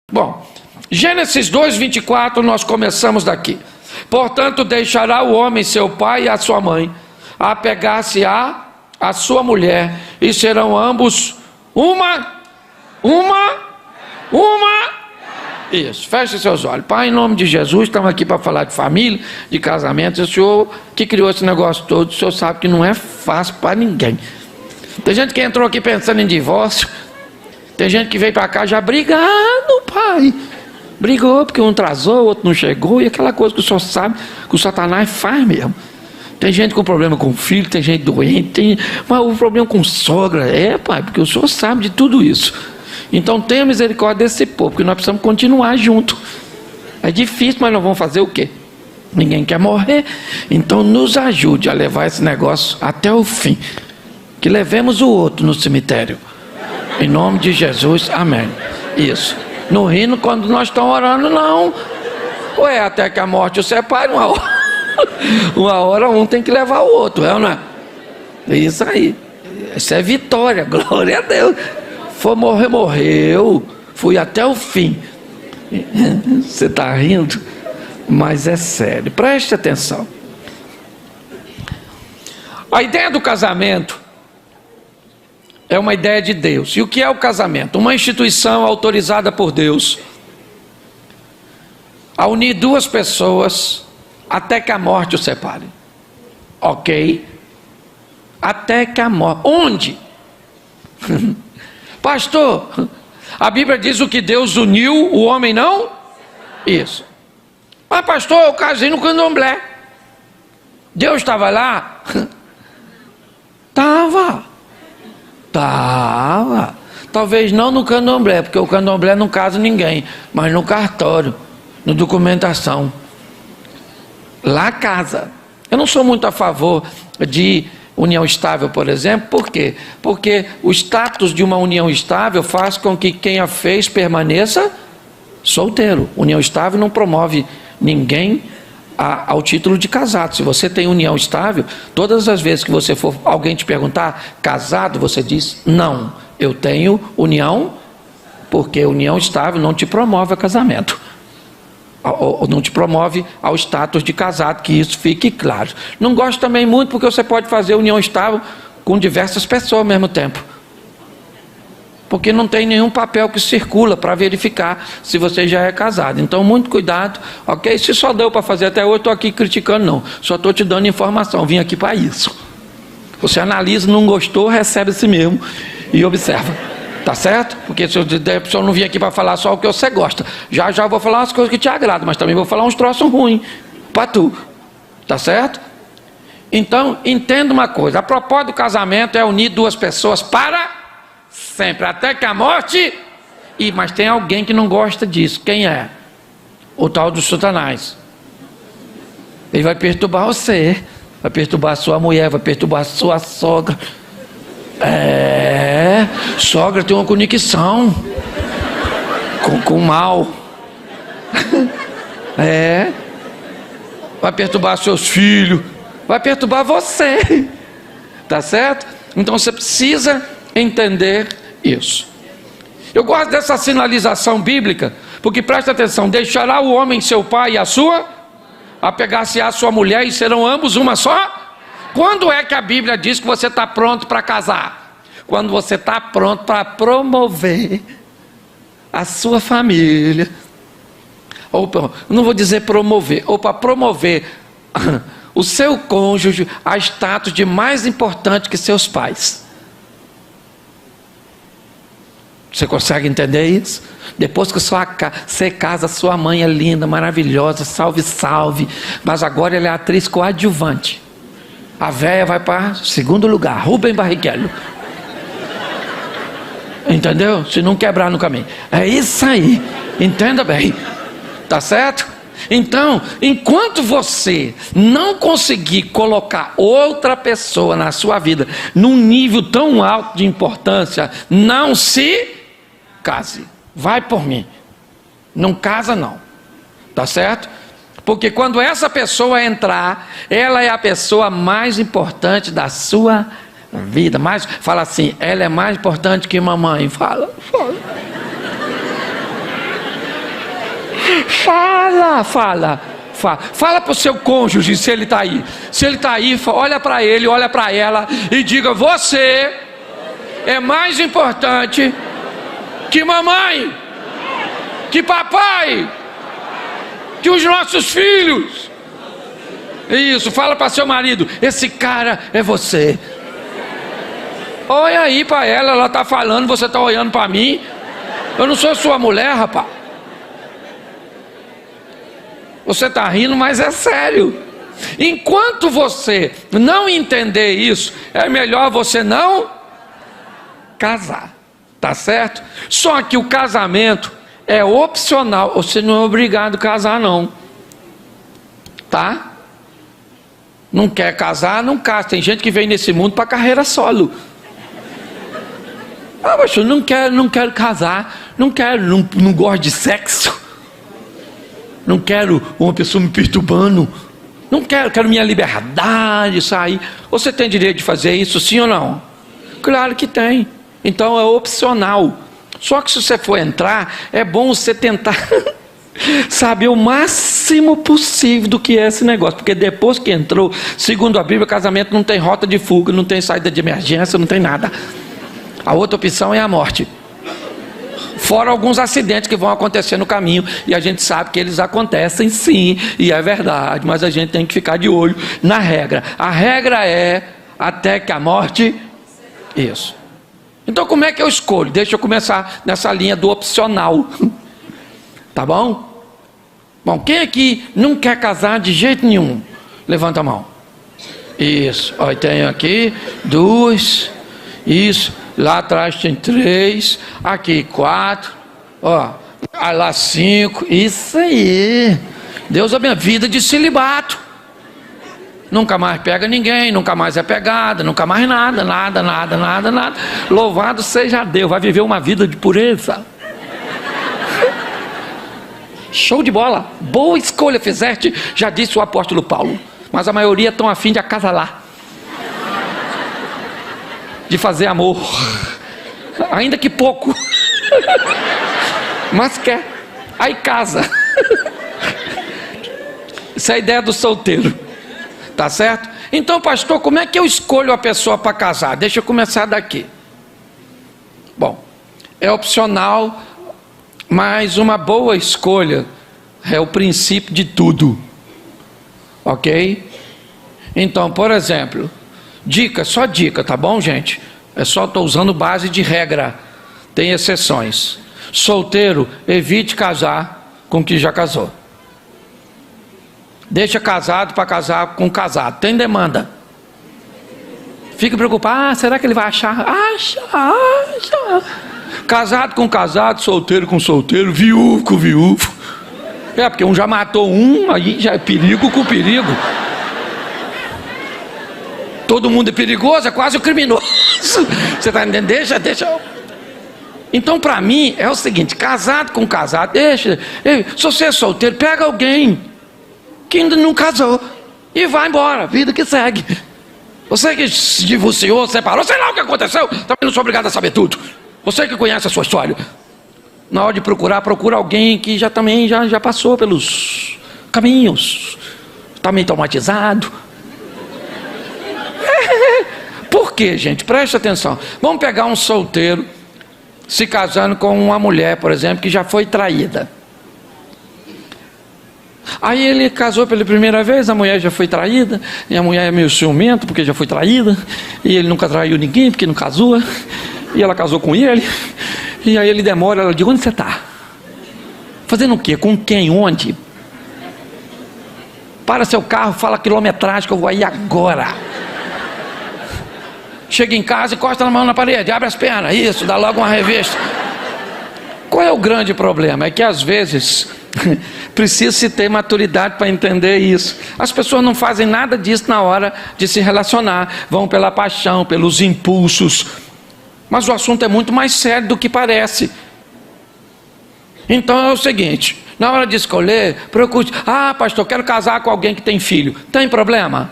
Bom, Gênesis 2:24, nós começamos daqui. Portanto, deixará o homem seu pai e a sua mãe, apegar-se-á a sua mulher, e serão ambos uma. Isso, feche seus olhos. Pai, em nome de Jesus, estamos aqui para falar de família, de casamento. O Senhor que criou esse negócio todo, o Senhor sabe que não é fácil para ninguém. Tem gente que entrou aqui pensando em divórcio. Tem gente que veio para cá já brigando, pai. Brigou porque um atrasou, o outro não chegou. E aquela coisa que o senhor sabe que o Satanás faz mesmo. Tem gente com problema com filho, tem gente doente, mas o problema com sogra. Pai, porque o senhor sabe de tudo isso. Então tenha misericórdia desse povo, porque nós precisamos continuar junto. É difícil, mas nós vamos fazer o quê? Ninguém quer morrer. Então nos ajude a levar esse negócio até o fim. Que levemos o outro no cemitério. Em nome de Jesus, amém. Isso. No rindo quando nós estamos orando, não. Ué, até que a morte o separe uma hora. Uma hora um tem que levar o outro, não é? Isso aí. Isso é vitória, glória a Deus. For morrer, morreu. Fui até o fim. Você está rindo? Mas é sério. Preste atenção. A ideia do casamento é uma ideia de Deus. E o que é o casamento? Uma instituição autorizada por Deus a unir duas pessoas até que a morte os separe. Ok? Até que a morte. Onde? Pastor, a Bíblia diz o que Deus uniu, o homem não? Isso. Mas pastor, eu casei no candomblé. Deus estava lá? Estava. Talvez não no candomblé, porque o candomblé não casa ninguém, mas no cartório, na documentação, lá casa. Eu não sou muito a favor de união estável, por exemplo. Por quê? Porque o status de uma união estável faz com que quem a fez permaneça solteiro. União estável não promove ninguém ao título de casado. Se você tem união estável, todas as vezes que você for alguém te perguntar casado, você diz não, eu tenho união, porque união estável não te promove a casamento, ou não te promove ao status de casado, que isso fique claro. Não gosto também muito porque você pode fazer união estável com diversas pessoas ao mesmo tempo, porque não tem nenhum papel que circula para verificar se você já é casado. Então muito cuidado, ok? Se só deu para fazer até hoje, estou aqui criticando não, só estou te dando informação, vim aqui para isso. Você analisa, não gostou, recebe esse mesmo e observa, tá certo? Porque se eu não vim aqui para falar só o que você gosta, já vou falar umas coisas que te agradam, mas também vou falar uns troços ruins para tu, tá certo? Então entenda uma coisa, a propósito do casamento é unir duas pessoas para sempre, até que a morte. Mas tem alguém que não gosta disso. Quem é? O tal do Satanás. Ele vai perturbar você, vai perturbar a sua mulher, vai perturbar a sua sogra. Sogra tem uma conexão com o mal. Vai perturbar seus filhos, vai perturbar você, tá certo? Então você precisa entender isso. Eu gosto dessa sinalização bíblica, porque presta atenção: deixará o homem seu pai e a sua, apegar-se-á a sua mulher, e serão ambos uma só. Quando é que a Bíblia diz que você está pronto para casar? Quando você está pronto para promover a sua família, ou não vou dizer promover, ou para promover o seu cônjuge a status de mais importante que seus pais. Você consegue entender isso? Depois que você casa, sua mãe é linda, maravilhosa, salve, salve, mas agora ela é atriz coadjuvante. A véia vai para segundo lugar, Rubem Barrichello. Entendeu? Se não quebrar no caminho. É isso aí, entenda bem, tá certo? Então, enquanto você não conseguir colocar outra pessoa na sua vida num nível tão alto de importância, não se case. Vai por mim. Não casa não. Tá certo? Porque quando essa pessoa entrar, ela é a pessoa mais importante da sua vida. Fala assim, ela é mais importante que mamãe. Fala. Fala para o seu cônjuge se ele está aí. Se ele está aí, olha para ele, olha para ela e diga: você é mais importante que mamãe, que papai, que os nossos filhos. Isso, fala para seu marido: esse cara é você. Olha aí para ela, ela está falando, você está olhando para mim. Eu não sou sua mulher, rapaz. Você está rindo, mas é sério. Enquanto você não entender isso, é melhor você não casar, tá certo? Só que o casamento é opcional, você não é obrigado a casar não, tá? Não quer casar, não casa. Tem gente que vem nesse mundo para carreira solo. Mas eu não quero casar, não gosto de sexo, não quero uma pessoa me perturbando, não quero minha liberdade, sair. Você tem direito de fazer isso, sim ou não? Claro que tem. Então é opcional. Só que se você for entrar, é bom você tentar saber o máximo possível do que é esse negócio, porque depois que entrou, segundo a Bíblia, casamento não tem rota de fuga, não tem saída de emergência, não tem nada. A outra opção é a morte. Fora alguns acidentes que vão acontecer no caminho, e a gente sabe que eles acontecem sim, e é verdade, mas a gente tem que ficar de olho na regra. A regra é até que a morte. Isso. Então como é que eu escolho? Deixa eu começar nessa linha do opcional. Tá bom? Bom, quem aqui não quer casar de jeito nenhum? Levanta a mão. Isso. Olha, tenho aqui 2. Isso. Lá atrás tem 3. Aqui 4. Ó. Lá 5. Isso aí. Deus é minha vida de celibato. Nunca mais pega ninguém, nunca mais é pegada, nunca mais nada. Louvado seja Deus. Vai viver uma vida de pureza. Show de bola. Boa escolha fizeste, já disse o apóstolo Paulo. Mas a maioria estão a fim de acasalar, de fazer amor, ainda que pouco, mas quer, aí casa. Essa é a ideia do solteiro, tá certo? Então, pastor, como é que eu escolho a pessoa para casar? Deixa eu começar daqui. Bom, é opcional, mas uma boa escolha é o princípio de tudo, ok? Então, por exemplo, dica, só dica, tá bom, gente? É só estou usando base de regra, tem exceções. Solteiro, evite casar com quem já casou. Deixa casado para casar com casado, tem demanda. Fica preocupado, será que ele vai achar? Acha. Casado com casado, solteiro com solteiro, viúvo com viúvo. É, porque um já matou um, aí já é perigo com perigo. Todo mundo é perigoso, é quase um criminoso. Você está entendendo? Deixa. Então, para mim, é o seguinte: casado com casado, deixa. Se você é solteiro, pega alguém que ainda não casou e vai embora, vida que segue. Você que se divorciou, separou, sei lá o que aconteceu, também não sou obrigado a saber tudo. Você que conhece a sua história, na hora de procurar, procura alguém que já passou pelos caminhos, está meio traumatizado. Por quê, gente? Preste atenção. Vamos pegar um solteiro se casando com uma mulher, por exemplo, que já foi traída. Aí ele casou pela primeira vez, a mulher já foi traída, e a mulher é meio ciumenta porque já foi traída, e ele nunca traiu ninguém porque não casou, e ela casou com ele, e aí ele demora, ela diz: onde você está? Fazendo o quê? Com quem? Onde? Para seu carro, fala a quilometragem que eu vou aí agora. Chega em casa, encosta a mão na parede, abre as pernas, isso, dá logo uma revista. Qual é o grande problema? É que às vezes precisa-se ter maturidade para entender isso. As pessoas não fazem nada disso na hora de se relacionar, vão pela paixão, pelos impulsos. Mas o assunto é muito mais sério do que parece. Então é o seguinte: na hora de escolher, procure. Ah, pastor, quero casar com alguém que tem filho. Tem problema?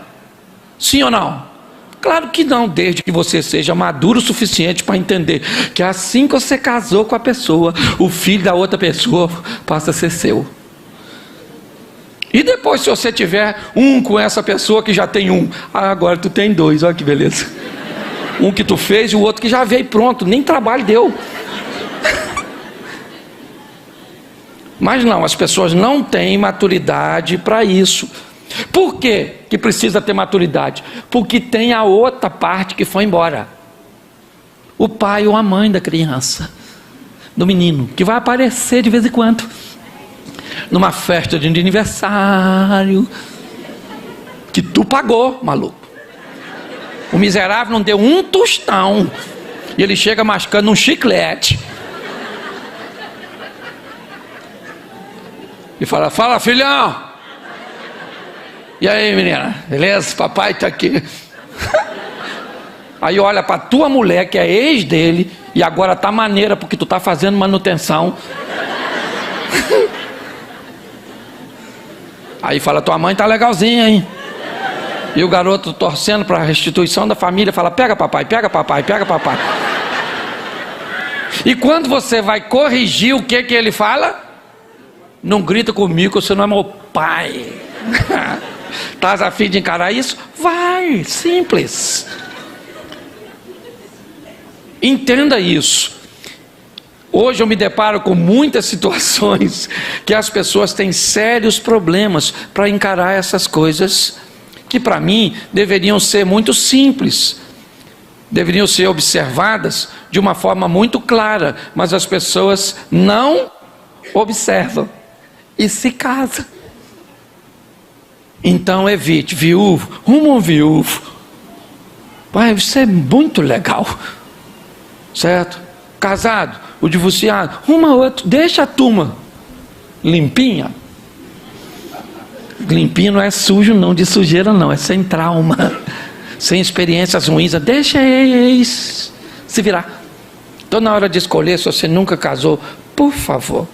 Sim ou não? Claro que não, desde que você seja maduro o suficiente para entender que assim que você casou com a pessoa, o filho da outra pessoa passa a ser seu. E depois, se você tiver um com essa pessoa que já tem um, agora tu tem dois, olha que beleza. Um que tu fez e o outro que já veio pronto, nem trabalho deu. Mas não, as pessoas não têm maturidade para isso. Por quê que precisa ter maturidade? Porque tem a outra parte que foi embora. O pai ou a mãe da criança, do menino, que vai aparecer de vez em quando numa festa de aniversário que tu pagou, maluco. O miserável não deu um tostão e ele chega mascando um chiclete e fala: fala, filhão. E aí, menina, beleza? Papai tá aqui. Aí olha para tua mulher, que é ex dele, e agora tá maneira porque tu tá fazendo manutenção. Aí fala: tua mãe tá legalzinha, hein? E o garoto torcendo para a restituição da família fala: pega papai, pega papai, pega papai. E quando você vai corrigir, o que ele fala? Não grita comigo, você não é meu pai. Estás a fim de encarar isso? Vai, simples. Entenda isso. Hoje eu me deparo com muitas situações que as pessoas têm sérios problemas para encarar essas coisas que para mim deveriam ser muito simples, deveriam ser observadas de uma forma muito clara, mas as pessoas não observam e se casam. Então evite. Viúvo, um viúvo, vai, isso é muito legal, certo? Casado, o divorciado, uma outra, deixa a turma limpinha. Limpinho não é sujo não, de sujeira não, é sem trauma, sem experiências ruins. Deixa eles se virar. Então na hora de escolher, se você nunca casou, por favor.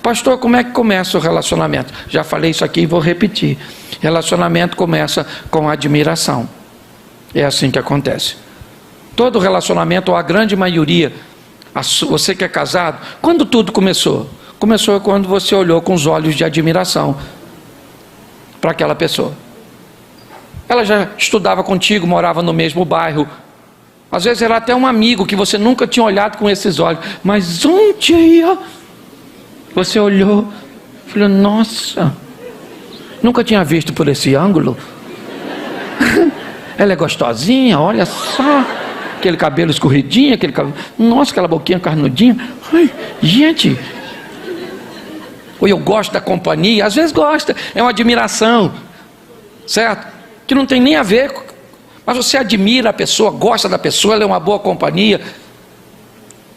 Pastor, como é que começa o relacionamento? Já falei isso aqui e vou repetir. Relacionamento começa com admiração. É assim que acontece. Todo relacionamento, ou a grande maioria, você que é casado, quando tudo começou? Começou quando você olhou com os olhos de admiração para aquela pessoa. Ela já estudava contigo, morava no mesmo bairro. Às vezes era até um amigo que você nunca tinha olhado com esses olhos. Mas um dia você olhou e falou: nossa, nunca tinha visto por esse ângulo. Ela é gostosinha, olha só. Aquele cabelo escorridinho, aquele cabelo... Nossa, aquela boquinha carnudinha. Ai, gente... Ou eu gosto da companhia, às vezes gosta, é uma admiração, certo? Que não tem nem a ver, mas você admira a pessoa, gosta da pessoa, ela é uma boa companhia.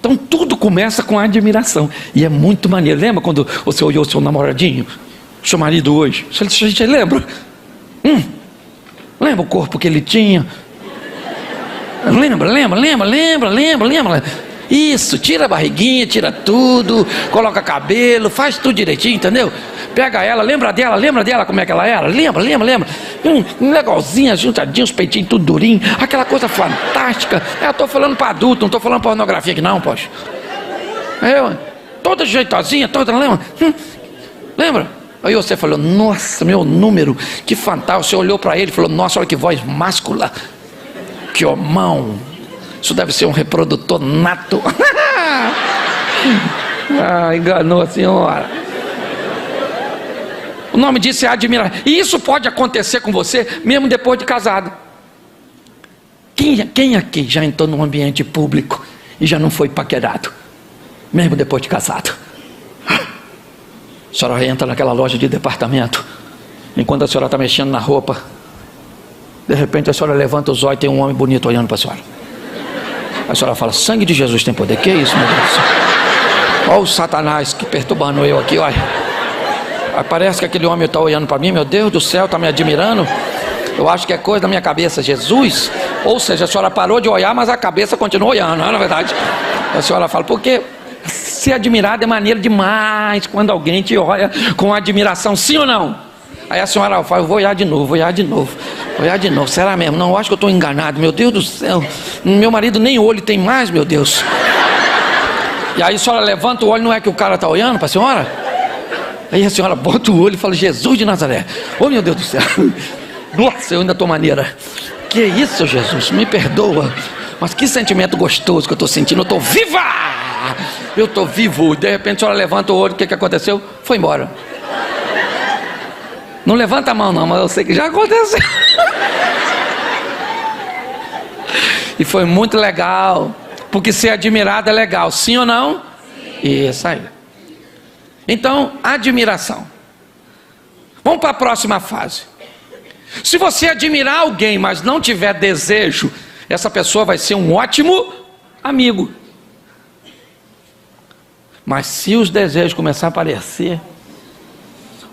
Então tudo começa com a admiração, e é muito maneiro. Lembra quando você olhou o seu namoradinho, seu marido hoje? Você lembra? Lembra o corpo que ele tinha? Lembra. Isso, tira a barriguinha, tira tudo, coloca cabelo, faz tudo direitinho, entendeu? Pega ela, lembra dela como é que ela era? Lembra. Legalzinha, juntadinha, os peitinhos tudo durinho, aquela coisa fantástica. Eu estou falando para adulto, não estou falando pornografia aqui não, poxa. Toda jeitosinha, toda, lembra? Lembra? Aí você falou: nossa, meu número, que fantástico. Você olhou para ele e falou: nossa, olha que voz máscula, que homão. Isso deve ser um reprodutor nato. Enganou a senhora. O nome disso é admirar. E isso pode acontecer com você mesmo depois de casado. Quem aqui já entrou num ambiente público e já não foi paquerado, mesmo depois de casado? A senhora entra naquela loja de departamento, enquanto a senhora está mexendo na roupa, de repente a senhora levanta os olhos e tem um homem bonito olhando para a senhora. A senhora fala: sangue de Jesus tem poder. Que isso, meu Deus do céu? Olha o Satanás que perturbando eu aqui, olha. Parece que aquele homem está olhando para mim, meu Deus do céu, está me admirando. Eu acho que é coisa da minha cabeça, Jesus. Ou seja, a senhora parou de olhar, mas a cabeça continua olhando, não é, na verdade? A senhora fala: porque ser admirado é maneiro demais quando alguém te olha com admiração, sim ou não? Aí a senhora fala: eu vou olhar de novo, será mesmo? Não, eu acho que eu estou enganado, meu Deus do céu, meu marido nem olho tem mais, meu Deus. E aí a senhora levanta o olho, não é que o cara está olhando para a senhora? Aí a senhora bota o olho e fala: Jesus de Nazaré. Oh, meu Deus do céu. Nossa, eu ainda estou maneira. Que isso, Jesus, me perdoa. Mas que sentimento gostoso que eu estou sentindo. Eu estou viva. Eu estou vivo. De repente a senhora levanta o olho. O que aconteceu? Foi embora. Não levanta a mão não, mas eu sei que já aconteceu. E foi muito legal. Porque ser admirado é legal, sim ou não? Sim. Isso aí. Então, admiração. Vamos para a próxima fase. Se você admirar alguém, mas não tiver desejo, essa pessoa vai ser um ótimo amigo. Mas se os desejos começarem a aparecer,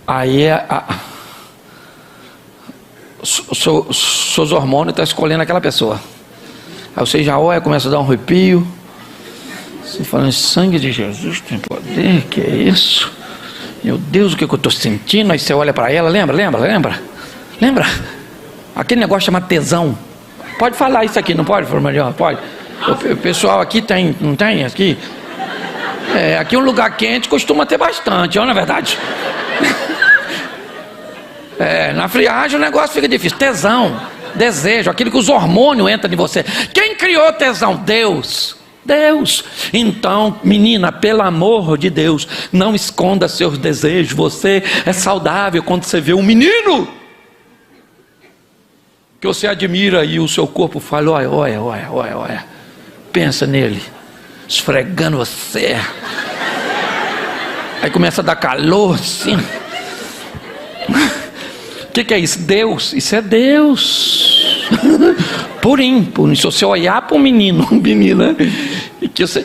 aí seus hormônios estão escolhendo aquela pessoa. Aí você já olha, começa a dar um arrepio. Você fala: sangue de Jesus tem poder, que é isso? Meu Deus, o que eu estou sentindo? Aí você olha para ela, lembra? Aquele negócio chama tesão. Pode falar isso aqui, não pode, Formalhão? Pode. O pessoal aqui tem, não tem aqui? Aqui é um lugar quente, costuma ter bastante, não é verdade? Na friagem o negócio fica difícil. Tesão, desejo, aquilo que os hormônios entram em você. Quem criou tesão? Deus. Então, menina, pelo amor de Deus, não esconda seus desejos. Você é saudável quando você vê um menino que você admira e o seu corpo fala: olha, pensa nele, esfregando você. Aí começa a dar calor assim. O que é isso? Deus. Isso é Deus. Purim. Se você olhar para um menino, menina,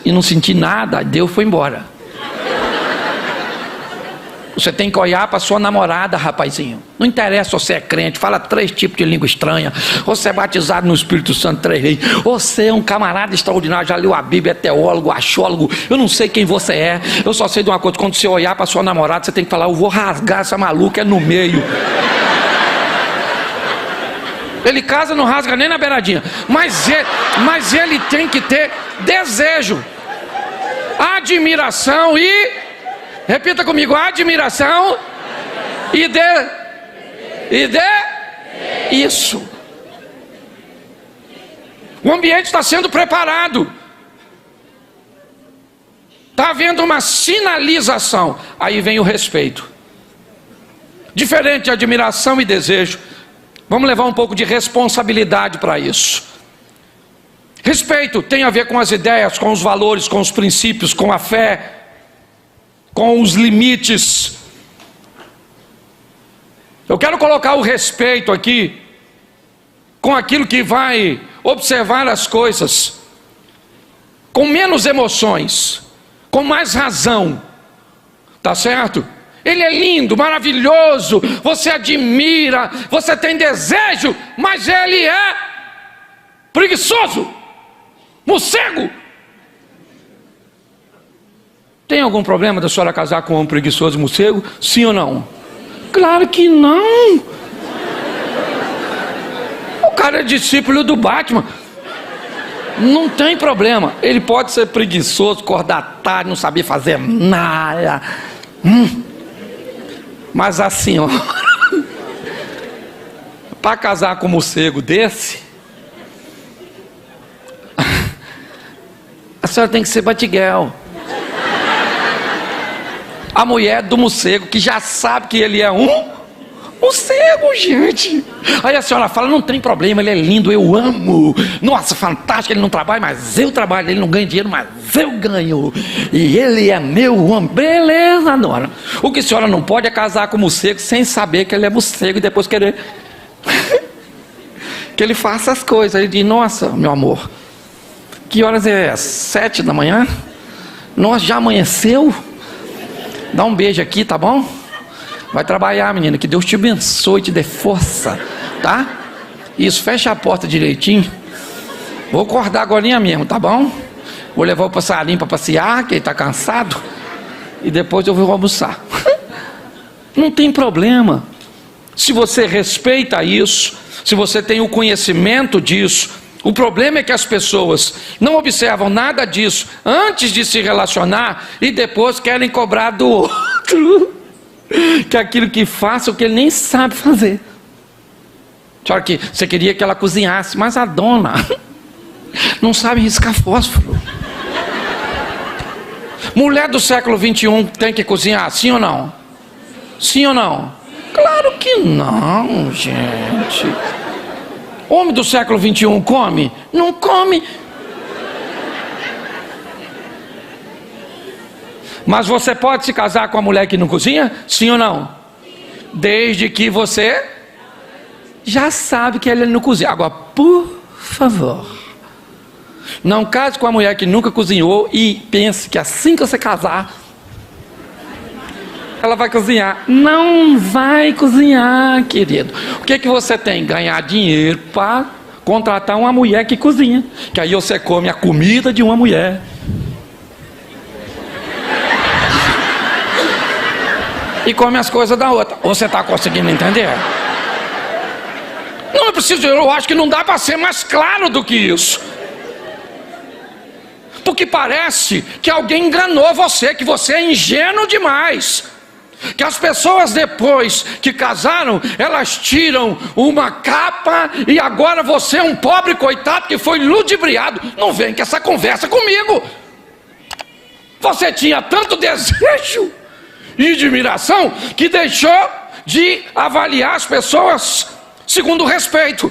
e não sentir nada, Deus foi embora. Você tem que olhar para sua namorada, rapazinho. Não interessa se você é crente, fala 3 tipos de língua estranha, você é batizado no Espírito Santo 3 vezes, você é um camarada extraordinário, já leu a Bíblia, é teólogo, achólogo, eu não sei quem você é, eu só sei de uma coisa: quando você olhar para sua namorada, você tem que falar: eu vou rasgar essa maluca no meio. Ele casa, não rasga nem na beiradinha, mas ele tem que ter desejo, admiração e, repita comigo, admiração e isso. O ambiente está sendo preparado, está havendo uma sinalização. Aí vem o respeito. Diferente de admiração e desejo, vamos levar um pouco de responsabilidade para isso. Respeito tem a ver com as ideias, com os valores, com os princípios, com a fé, com os limites. Eu quero colocar o respeito aqui com aquilo que vai observar as coisas com menos emoções, com mais razão, tá certo? Ele é lindo, maravilhoso, você admira, você tem desejo, mas ele é preguiçoso, morcego. Tem algum problema da senhora casar com um preguiçoso morcego? Sim ou não? Claro que não. O cara é discípulo do Batman. Não tem problema. Ele pode ser preguiçoso, acordar tarde, não saber fazer nada. Mas assim, ó, para casar com um morcego desse, a senhora tem que ser Batiguel. A mulher do morcego, que já sabe que ele é um morcego, gente. Aí a senhora fala: não tem problema, ele é lindo, eu amo. Nossa, fantástico, ele não trabalha, mas eu trabalho. Ele não ganha dinheiro, mas eu ganho. E ele é meu homem. Beleza, dona. O que a senhora não pode é casar com o morcego sem saber que ele é morcego e depois querer que ele faça as coisas. Ele diz: nossa, meu amor, que horas é? 7 da manhã? Nossa, já amanheceu? Dá um beijo aqui, tá bom? Vai trabalhar, menina, que Deus te abençoe, te dê força, tá? Isso, fecha a porta direitinho. Vou acordar agora mesmo, tá bom? Vou levar o passarinho para passear, que ele está cansado, e depois eu vou almoçar. Não tem problema. Se você respeita isso, se você tem o conhecimento disso, o problema é que as pessoas não observam nada disso antes de se relacionar e depois querem cobrar do outro. que aquilo que faça o que ele nem sabe fazer. Só que você queria que ela cozinhasse, mas a dona não sabe riscar fósforo. Mulher do século 21 tem que cozinhar, sim ou não? Sim ou não? Claro que não, gente. Homem do século 21 come? Não come. Mas você pode se casar com a mulher que não cozinha? Sim ou não? Desde que você já sabe que ela não cozinha. Agora, por favor, não case com a mulher que nunca cozinhou e pense que assim que você casar, ela vai cozinhar. Não vai cozinhar, querido. O que você tem? Ganhar dinheiro para contratar uma mulher que cozinha. Que aí você come a comida de uma mulher. E come as coisas da outra. Você está conseguindo entender? Não é preciso, eu acho que não dá para ser mais claro do que isso. Porque parece que alguém enganou você, que você é ingênuo demais. Que as pessoas depois que casaram, elas tiram uma capa e agora você é um pobre coitado que foi ludibriado. Não vem com essa conversa comigo. Você tinha tanto desejo e admiração que deixou de avaliar as pessoas segundo o respeito.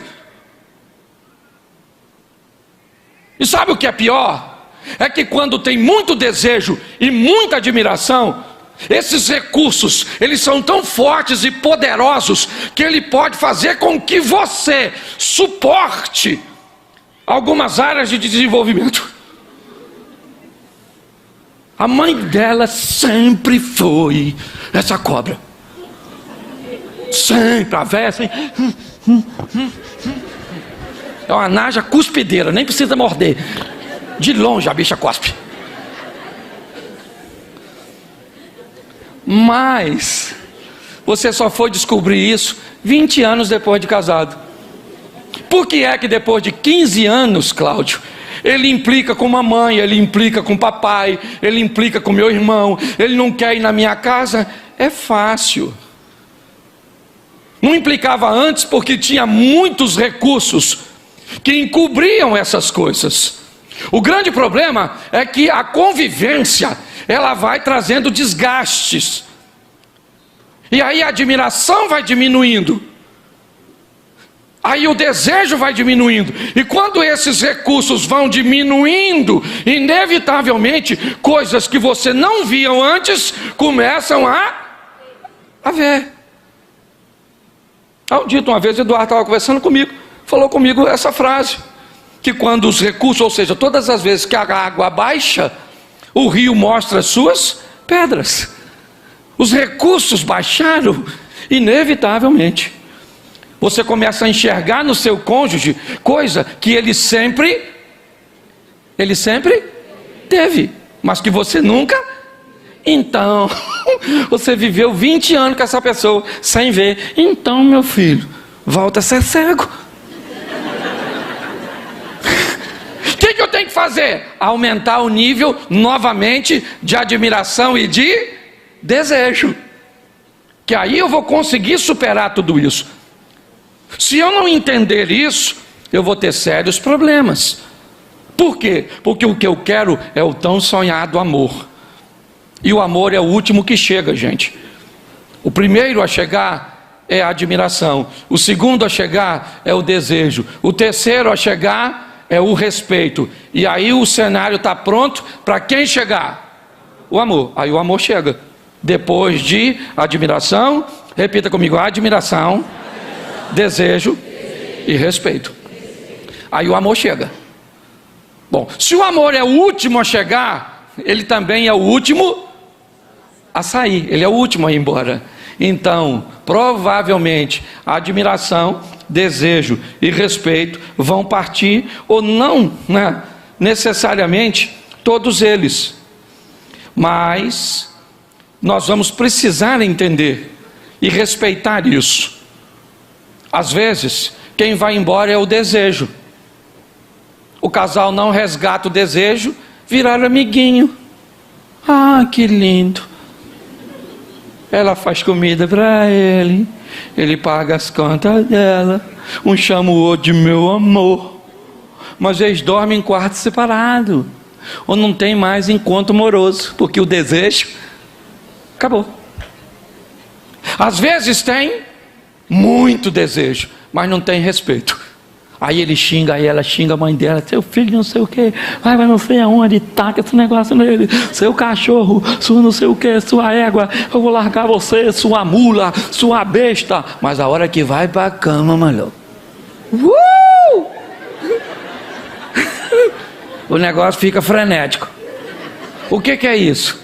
E sabe o que é pior? É que quando tem muito desejo e muita admiração, esses recursos, eles são tão fortes e poderosos que ele pode fazer com que você suporte algumas áreas de desenvolvimento. A mãe dela sempre foi essa cobra. Sempre, a véia assim. É uma naja cuspideira, nem precisa morder. De longe a bicha cospe. Mas você só foi descobrir isso 20 anos depois de casado. Por que é que depois de 15 anos, Cláudio, ele implica com mamãe, ele implica com papai, ele implica com meu irmão, ele não quer ir na minha casa? É fácil. Não implicava antes porque tinha muitos recursos que encobriam essas coisas. O grande problema é que a convivência, ela vai trazendo desgastes. E aí a admiração vai diminuindo. Aí o desejo vai diminuindo. E quando esses recursos vão diminuindo, inevitavelmente, coisas que você não via antes, começam a ver. Um dia, uma vez, o Eduardo estava conversando comigo, falou comigo essa frase, que quando os recursos, ou seja, todas as vezes que a água baixa, o rio mostra as suas pedras. Os recursos baixaram, inevitavelmente. Você começa a enxergar no seu cônjuge coisa que ele sempre teve, mas que você nunca. Então, você viveu 20 anos com essa pessoa sem ver. Então, meu filho, volta a ser cego. O que eu tenho que fazer? Aumentar o nível novamente de admiração e de desejo. Que aí eu vou conseguir superar tudo isso. Se eu não entender isso, eu vou ter sérios problemas. Por quê? Porque o que eu quero é o tão sonhado amor. E o amor é o último que chega, gente. O primeiro a chegar é a admiração. O segundo a chegar é o desejo. O terceiro a chegar é o respeito. E aí o cenário está pronto para quem chegar? O amor. Aí o amor chega. Depois de admiração, repita comigo, admiração, desejo e respeito. Aí o amor chega. Bom, se o amor é o último a chegar, ele também é o último a sair, ele é o último a ir embora. Então, provavelmente, a admiração, desejo e respeito vão partir, ou não, né, necessariamente todos eles. Mas nós vamos precisar entender e respeitar isso. Às vezes, quem vai embora é o desejo. O casal não resgata o desejo, virar amiguinho. Ah, que lindo. Ela faz comida para ele, ele paga as contas dela, um chama o outro de meu amor, mas eles dormem em quarto separado, ou não tem mais encontro amoroso, porque o desejo acabou. Às vezes tem muito desejo, mas não tem respeito. Aí ele xinga, aí ela xinga a mãe dela, seu filho não sei o que, vai não sei aonde, taca esse negócio nele, seu cachorro, sua não sei o que, sua égua, eu vou largar você, sua mula, sua besta. Mas a hora que vai para a cama, maluco, o negócio fica frenético. O que é isso?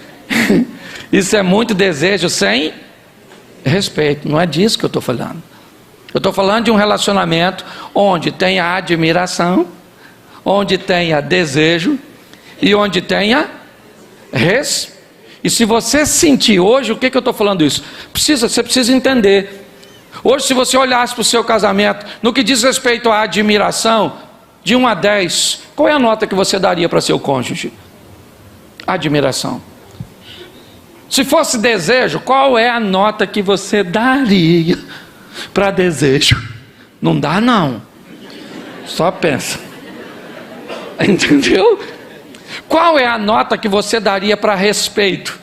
Isso é muito desejo sem respeito. Não é disso que eu estou falando. Eu estou falando de um relacionamento onde tenha admiração, onde tenha desejo e onde tenha E se você sentir hoje, o que eu estou falando isso? Você precisa entender. Hoje, se você olhasse para o seu casamento, no que diz respeito à admiração, de 1 a 10, qual é a nota que você daria para seu cônjuge? Admiração. Se fosse desejo, qual é a nota que você daria para desejo? Não dá não, só pensa. Entendeu? Qual é a nota que você daria para respeito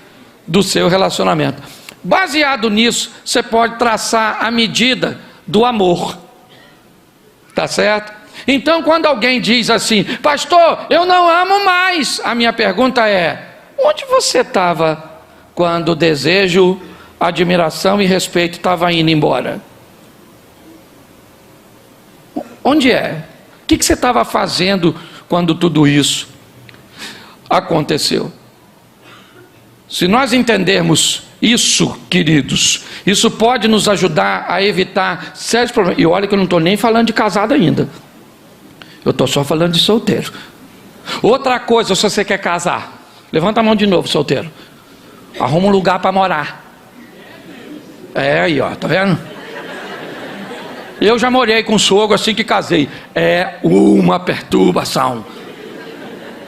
do seu relacionamento? Baseado nisso, você pode traçar a medida do amor. Tá certo? Então, quando alguém diz assim, pastor, eu não amo mais, a minha pergunta é, onde você estava quando o desejo, admiração e respeito estavam indo embora? Onde é? O que você estava fazendo quando tudo isso aconteceu? Se nós entendermos isso, queridos, isso pode nos ajudar a evitar sérios problemas. E olha que eu não estou nem falando de casado ainda, eu estou só falando de solteiro. Outra coisa, se você quer casar, levanta a mão de novo, solteiro. Arruma um lugar para morar. É aí, ó, tá vendo? Eu já morei com um sogro assim que casei. É uma perturbação.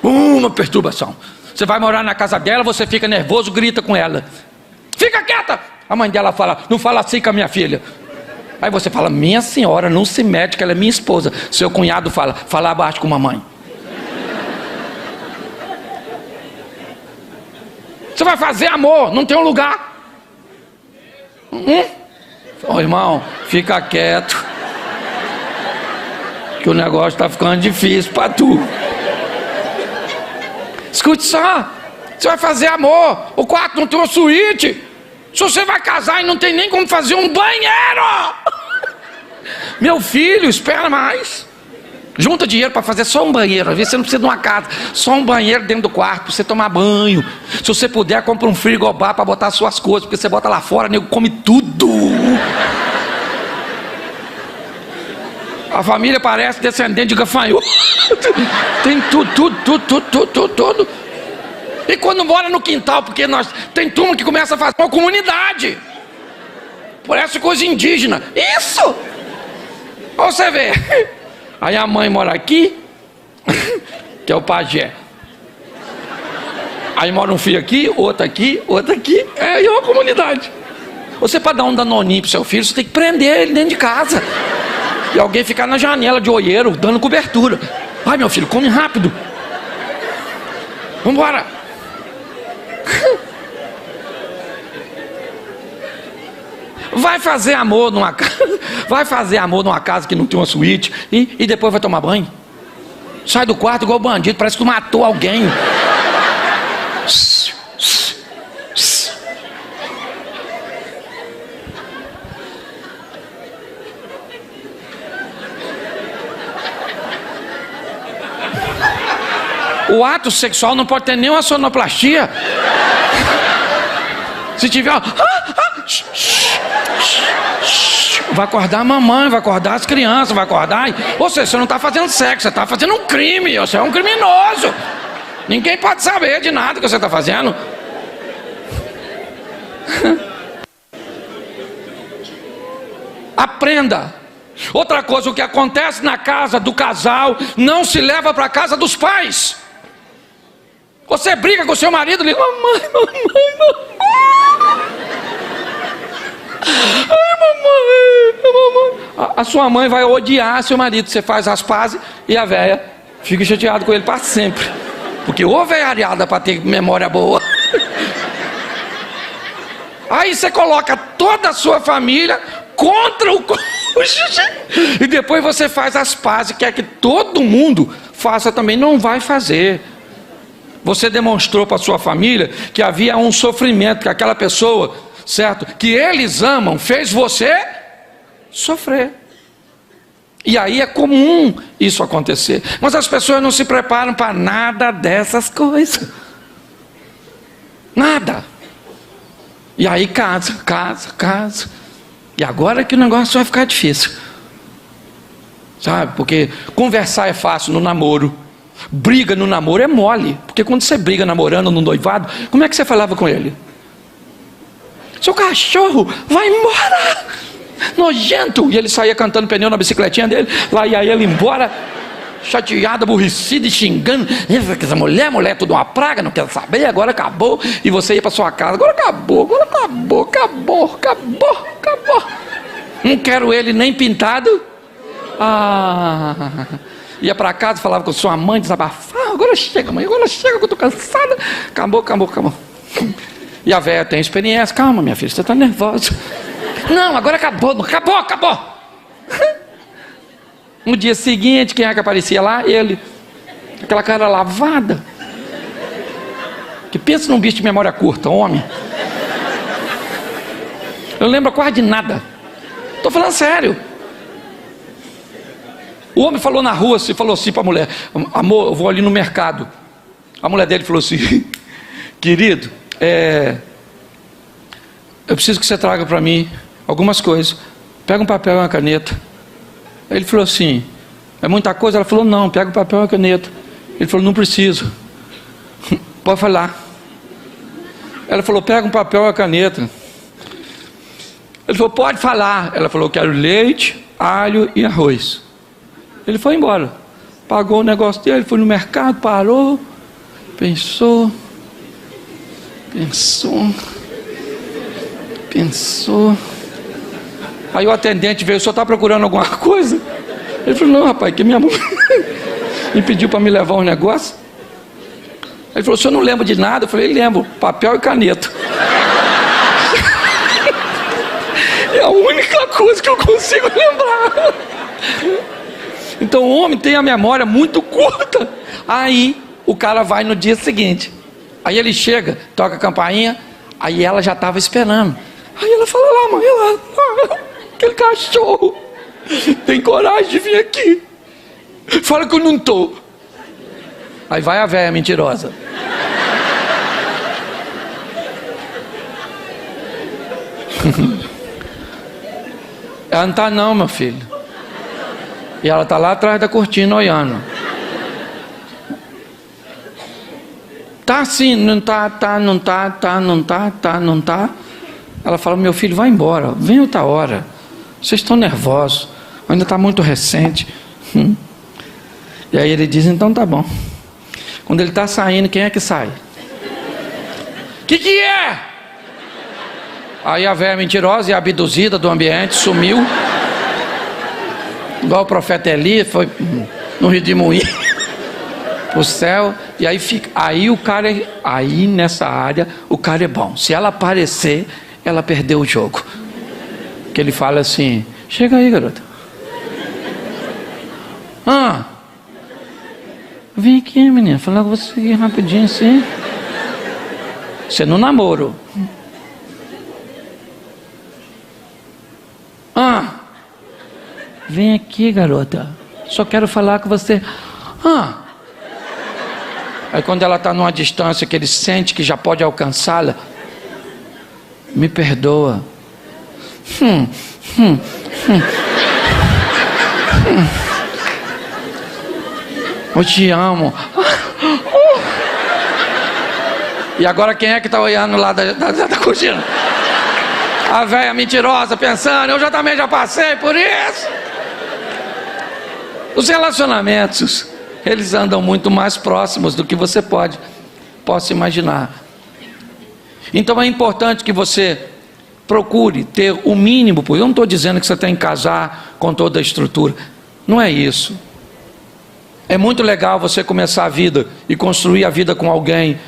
Uma perturbação. Você vai morar na casa dela, você fica nervoso, grita com ela. Fica quieta! A mãe dela fala, não fala assim com a minha filha. Aí você fala, minha senhora, não se mete, que ela é minha esposa. Seu cunhado fala abaixo com a mamãe. Você vai fazer amor, não tem um lugar. Ô irmão, fica quieto, que o negócio está ficando difícil para tu. Escute só, você vai fazer amor, o quarto não tem uma suíte. Se você vai casar e não tem nem como fazer um banheiro, meu filho, espera mais. Junta dinheiro para fazer só um banheiro. Às vezes você não precisa de uma casa, só um banheiro dentro do quarto para você tomar banho. Se você puder, compra um frigobar para botar suas coisas, porque você bota lá fora, nego come tudo. A família parece descendente de gafanhoto. Tem tudo. E quando mora no quintal, porque tem turma que começa a fazer uma comunidade. Parece coisa indígena. Isso! Pra você ver. Aí a mãe mora aqui, que é o pajé. Aí mora um filho aqui, outro aqui. É uma comunidade. Você, para dar um danoninho pro seu filho, você tem que prender ele dentro de casa. E alguém ficar na janela de olheiro, dando cobertura. Ai, meu filho, come rápido. Vambora. Vai fazer amor numa casa que não tem uma suíte e depois vai tomar banho. Sai do quarto igual bandido, parece que tu matou alguém. O ato sexual não pode ter nenhuma sonoplastia. Se tiver, vai acordar a mamãe, vai acordar as crianças, vai acordar. Ou seja, você não está fazendo sexo, você está fazendo um crime, você é um criminoso. Ninguém pode saber de nada que você está fazendo. Aprenda. Outra coisa, o que acontece na casa do casal não se leva para a casa dos pais. Você briga com seu marido e diz, mamãe. A sua mãe vai odiar seu marido. Você faz as pazes e a véia fica chateada com ele para sempre. Porque ô velhariada para ter memória boa. Aí você coloca toda a sua família contra o cônjuge e depois você faz as pazes, quer que todo mundo faça também, não vai fazer. Você demonstrou para sua família que havia um sofrimento, que aquela pessoa, certo, que eles amam, fez você sofrer. E aí é comum isso acontecer. Mas as pessoas não se preparam para nada dessas coisas. Nada. E aí casa. E agora que o negócio vai ficar difícil. Sabe? Porque conversar é fácil no namoro. Briga no namoro é mole. Porque quando você briga namorando no noivado, como é que você falava com ele? Seu cachorro, vai embora! Nojento! E ele saía cantando pneu na bicicletinha dele. Lá ia ele embora, chateado, aborrecido e xingando. Essa mulher é tudo uma praga, não quero saber, agora acabou. E você ia para sua casa, agora acabou. Não quero ele nem pintado. Ia para casa, falava com sua mãe, desabafava. Agora chega, mãe, que eu tô cansada. Acabou. E a velha tem experiência. Calma, minha filha, você está nervosa. Não, agora acabou. No dia seguinte, quem é que aparecia lá? Ele. Aquela cara lavada. Que pensa num bicho de memória curta, homem. Eu não lembro quase de nada. Estou falando sério. O homem falou na rua, falou assim para a mulher: amor, eu vou ali no mercado. A mulher dele falou assim: querido, eu preciso que você traga para mim algumas coisas. Pega um papel e uma caneta. Ele falou assim: é muita coisa? Ela falou: não, pega o papel e uma caneta. Ele falou: não preciso. Pode falar. Ela falou: pega um papel e uma caneta. Ele falou: pode falar. Ela falou: quero leite, alho e arroz. Ele foi embora. Pagou o negócio dele, foi no mercado, parou, pensou. Aí o atendente veio: o senhor está procurando alguma coisa? Ele falou: não, rapaz, que minha mãe me pediu para me levar um negócio. Ele falou: o senhor não lembra de nada? Eu falei: lembro, papel e caneta. É a única coisa que eu consigo lembrar. Então o homem tem a memória muito curta. Aí o cara vai no dia seguinte. Aí ele chega, toca a campainha. Aí ela já estava esperando. Aí ela fala: lá, mãe, lá, aquele cachorro tem coragem de vir aqui. Fala que eu não estou. Aí vai a véia mentirosa. Ela não está não, meu filho. E ela está lá atrás da cortina olhando. Tá sim, não tá. Ela fala: meu filho, vai embora, vem outra hora. Vocês estão nervosos, ainda está muito recente. E aí ele diz: então tá bom. Quando ele está saindo, quem é que sai? Que é? Aí a velha mentirosa e abduzida do ambiente sumiu. Igual o profeta Eli, foi no Rio de Moinho o céu. E aí fica. Aí nessa área o cara é bom. Se ela aparecer, ela perdeu o jogo. Que ele fala assim: chega aí, garota. Vem aqui, menina, falar com você aqui rapidinho assim. Você no namoro. Vem aqui, garota. Só quero falar com você. Aí quando ela está numa distância que ele sente que já pode alcançá-la: me perdoa. Eu te amo. E agora quem é que está olhando lá da cortina? A velha mentirosa pensando: eu também já passei por isso. Os relacionamentos, eles andam muito mais próximos do que você possa imaginar. Então é importante que você procure ter o mínimo. Eu não estou dizendo que você tem que casar com toda a estrutura. Não é isso. É muito legal você começar a vida e construir a vida com alguém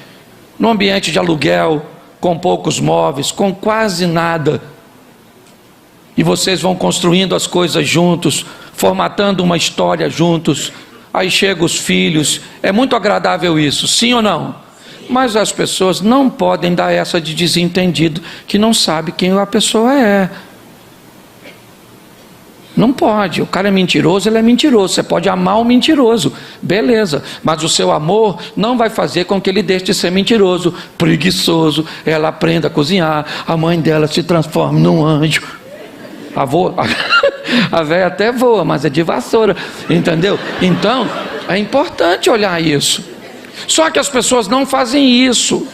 num ambiente de aluguel, com poucos móveis, com quase nada. E vocês vão construindo as coisas juntos, formatando uma história juntos. Aí chegam os filhos. É muito agradável isso, sim ou não? Mas as pessoas não podem dar essa de desentendido, que não sabe quem a pessoa é. Não pode. O cara é mentiroso, ele é mentiroso. Você pode amar o mentiroso, beleza, mas o seu amor não vai fazer com que ele deixe de ser mentiroso, preguiçoso. Ela aprenda a cozinhar, a mãe dela se transforme num anjo. A véia até voa, mas é de vassoura, entendeu? Então é importante olhar isso. Só que as pessoas não fazem isso,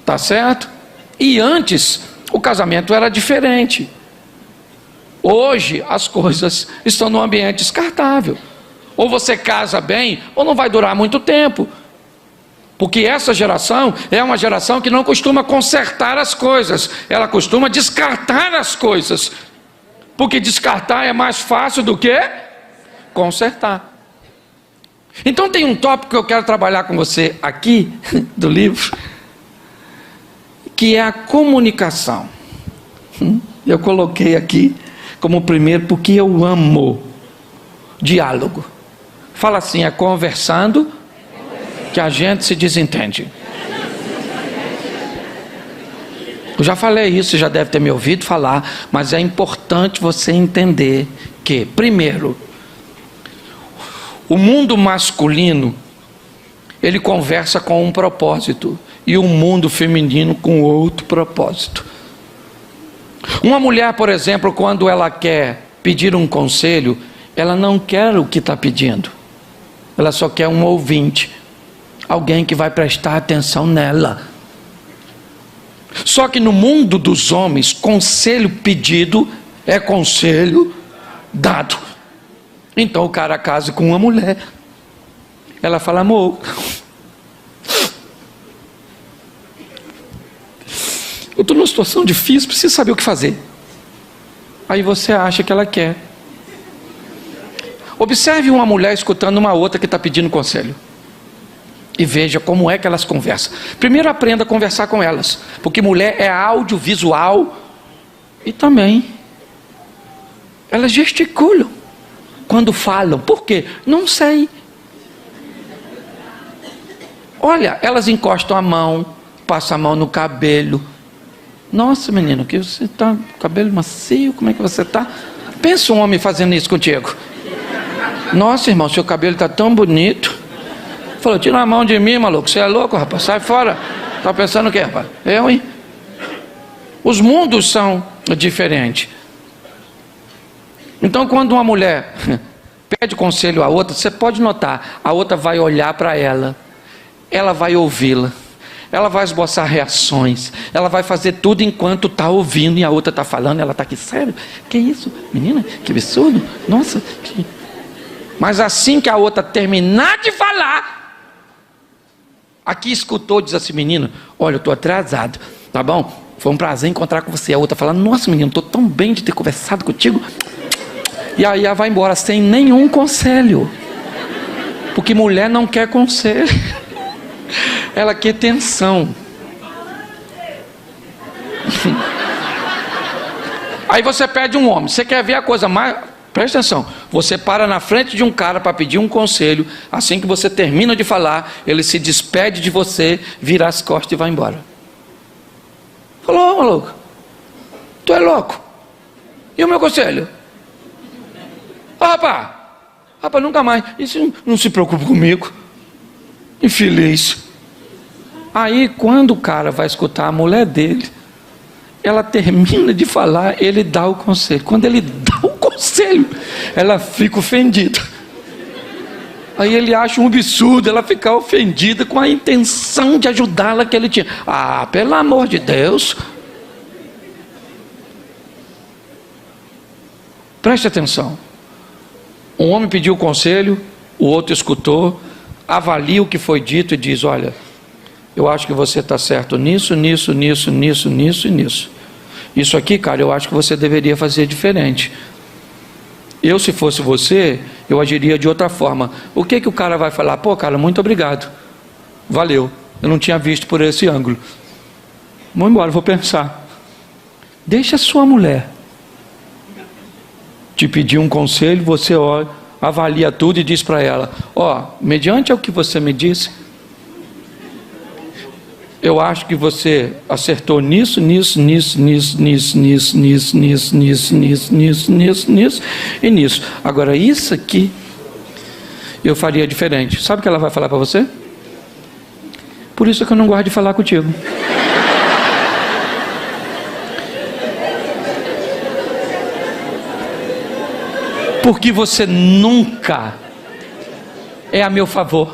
tá certo? E antes o casamento era diferente. Hoje as coisas estão num ambiente descartável. Ou você casa bem, ou não vai durar muito tempo. Porque essa geração é uma geração que não costuma consertar as coisas, ela costuma descartar as coisas. Porque descartar é mais fácil do que consertar. Então tem um tópico que eu quero trabalhar com você aqui, do livro, que é a comunicação. Eu coloquei aqui como primeiro, porque eu amo diálogo. Fala assim, é conversando que a gente se desentende. Eu já falei isso, você já deve ter me ouvido falar, mas é importante você entender que, primeiro, o mundo masculino, ele conversa com um propósito, e o mundo feminino com outro propósito. Uma mulher, por exemplo, quando ela quer pedir um conselho, ela não quer o que está pedindo, ela só quer um ouvinte, alguém que vai prestar atenção nela. Só que no mundo dos homens, conselho pedido é conselho dado. Então o cara casa com uma mulher, ela fala, amor, eu estou numa situação difícil, preciso saber o que fazer. Aí você acha que ela quer. Observe uma mulher escutando uma outra que está pedindo conselho, e veja como é que elas conversam. Primeiro aprenda a conversar com elas, porque mulher é audiovisual, e também elas gesticulam quando falam. Por quê? Não sei. Olha, elas encostam a mão, passam a mão no cabelo. Nossa, menino, que você está com cabelo macio, como é que você está? Pensa um homem fazendo isso contigo. Nossa, irmão, seu cabelo está tão bonito. Falou, tira a mão de mim, maluco, você é louco, rapaz, sai fora. Está pensando o quê, rapaz? Eu, hein? Os mundos são diferentes. Então, quando uma mulher pede conselho à outra, você pode notar, a outra vai olhar para ela, ela vai ouvi-la, ela vai esboçar reações, ela vai fazer tudo enquanto está ouvindo, e a outra está falando, ela está aqui, sério? Que isso? Menina, que absurdo, nossa. Mas assim que a outra terminar de falar, aqui escutou, diz assim, menino, olha, eu estou atrasado, tá bom? Foi um prazer encontrar com você. A outra fala, nossa menino, estou tão bem de ter conversado contigo. E aí ela vai embora sem nenhum conselho, porque mulher não quer conselho, ela quer tensão. Aí você pede um homem, você quer ver a coisa mais, presta atenção, você para na frente de um cara para pedir um conselho, assim que você termina de falar, ele se despede de você, vira as costas e vai embora. Falou, maluco, tu é louco, e o meu conselho? Rapaz, nunca mais. Isso não se preocupe comigo. Infeliz. Aí, quando o cara vai escutar a mulher dele, ela termina de falar, ele dá o conselho. Quando ele dá o conselho, ela fica ofendida. Aí ele acha um absurdo ela ficar ofendida com a intenção de ajudá-la que ele tinha. Ah, pelo amor de Deus. Preste atenção. Um homem pediu conselho, o outro escutou, avalia o que foi dito e diz, olha, eu acho que você está certo nisso, nisso, nisso, nisso, nisso e nisso. Isso aqui, cara, eu acho que você deveria fazer diferente. Eu, se fosse você, eu agiria de outra forma. O que o cara vai falar? Pô, cara, muito obrigado. Valeu. Eu não tinha visto por esse ângulo. Vou embora, vou pensar. Deixa a sua mulher te pedir um conselho, você olha, avalia tudo e diz para ela: ó, mediante o que você me disse, eu acho que você acertou nisso, nisso, nisso, nisso, nisso, nisso, nisso, nisso, nisso, nisso, nisso, nisso, nisso e nisso. Agora isso aqui eu faria diferente. Sabe o que ela vai falar para você? Por isso que eu não gosto de falar contigo. Porque você nunca é a meu favor.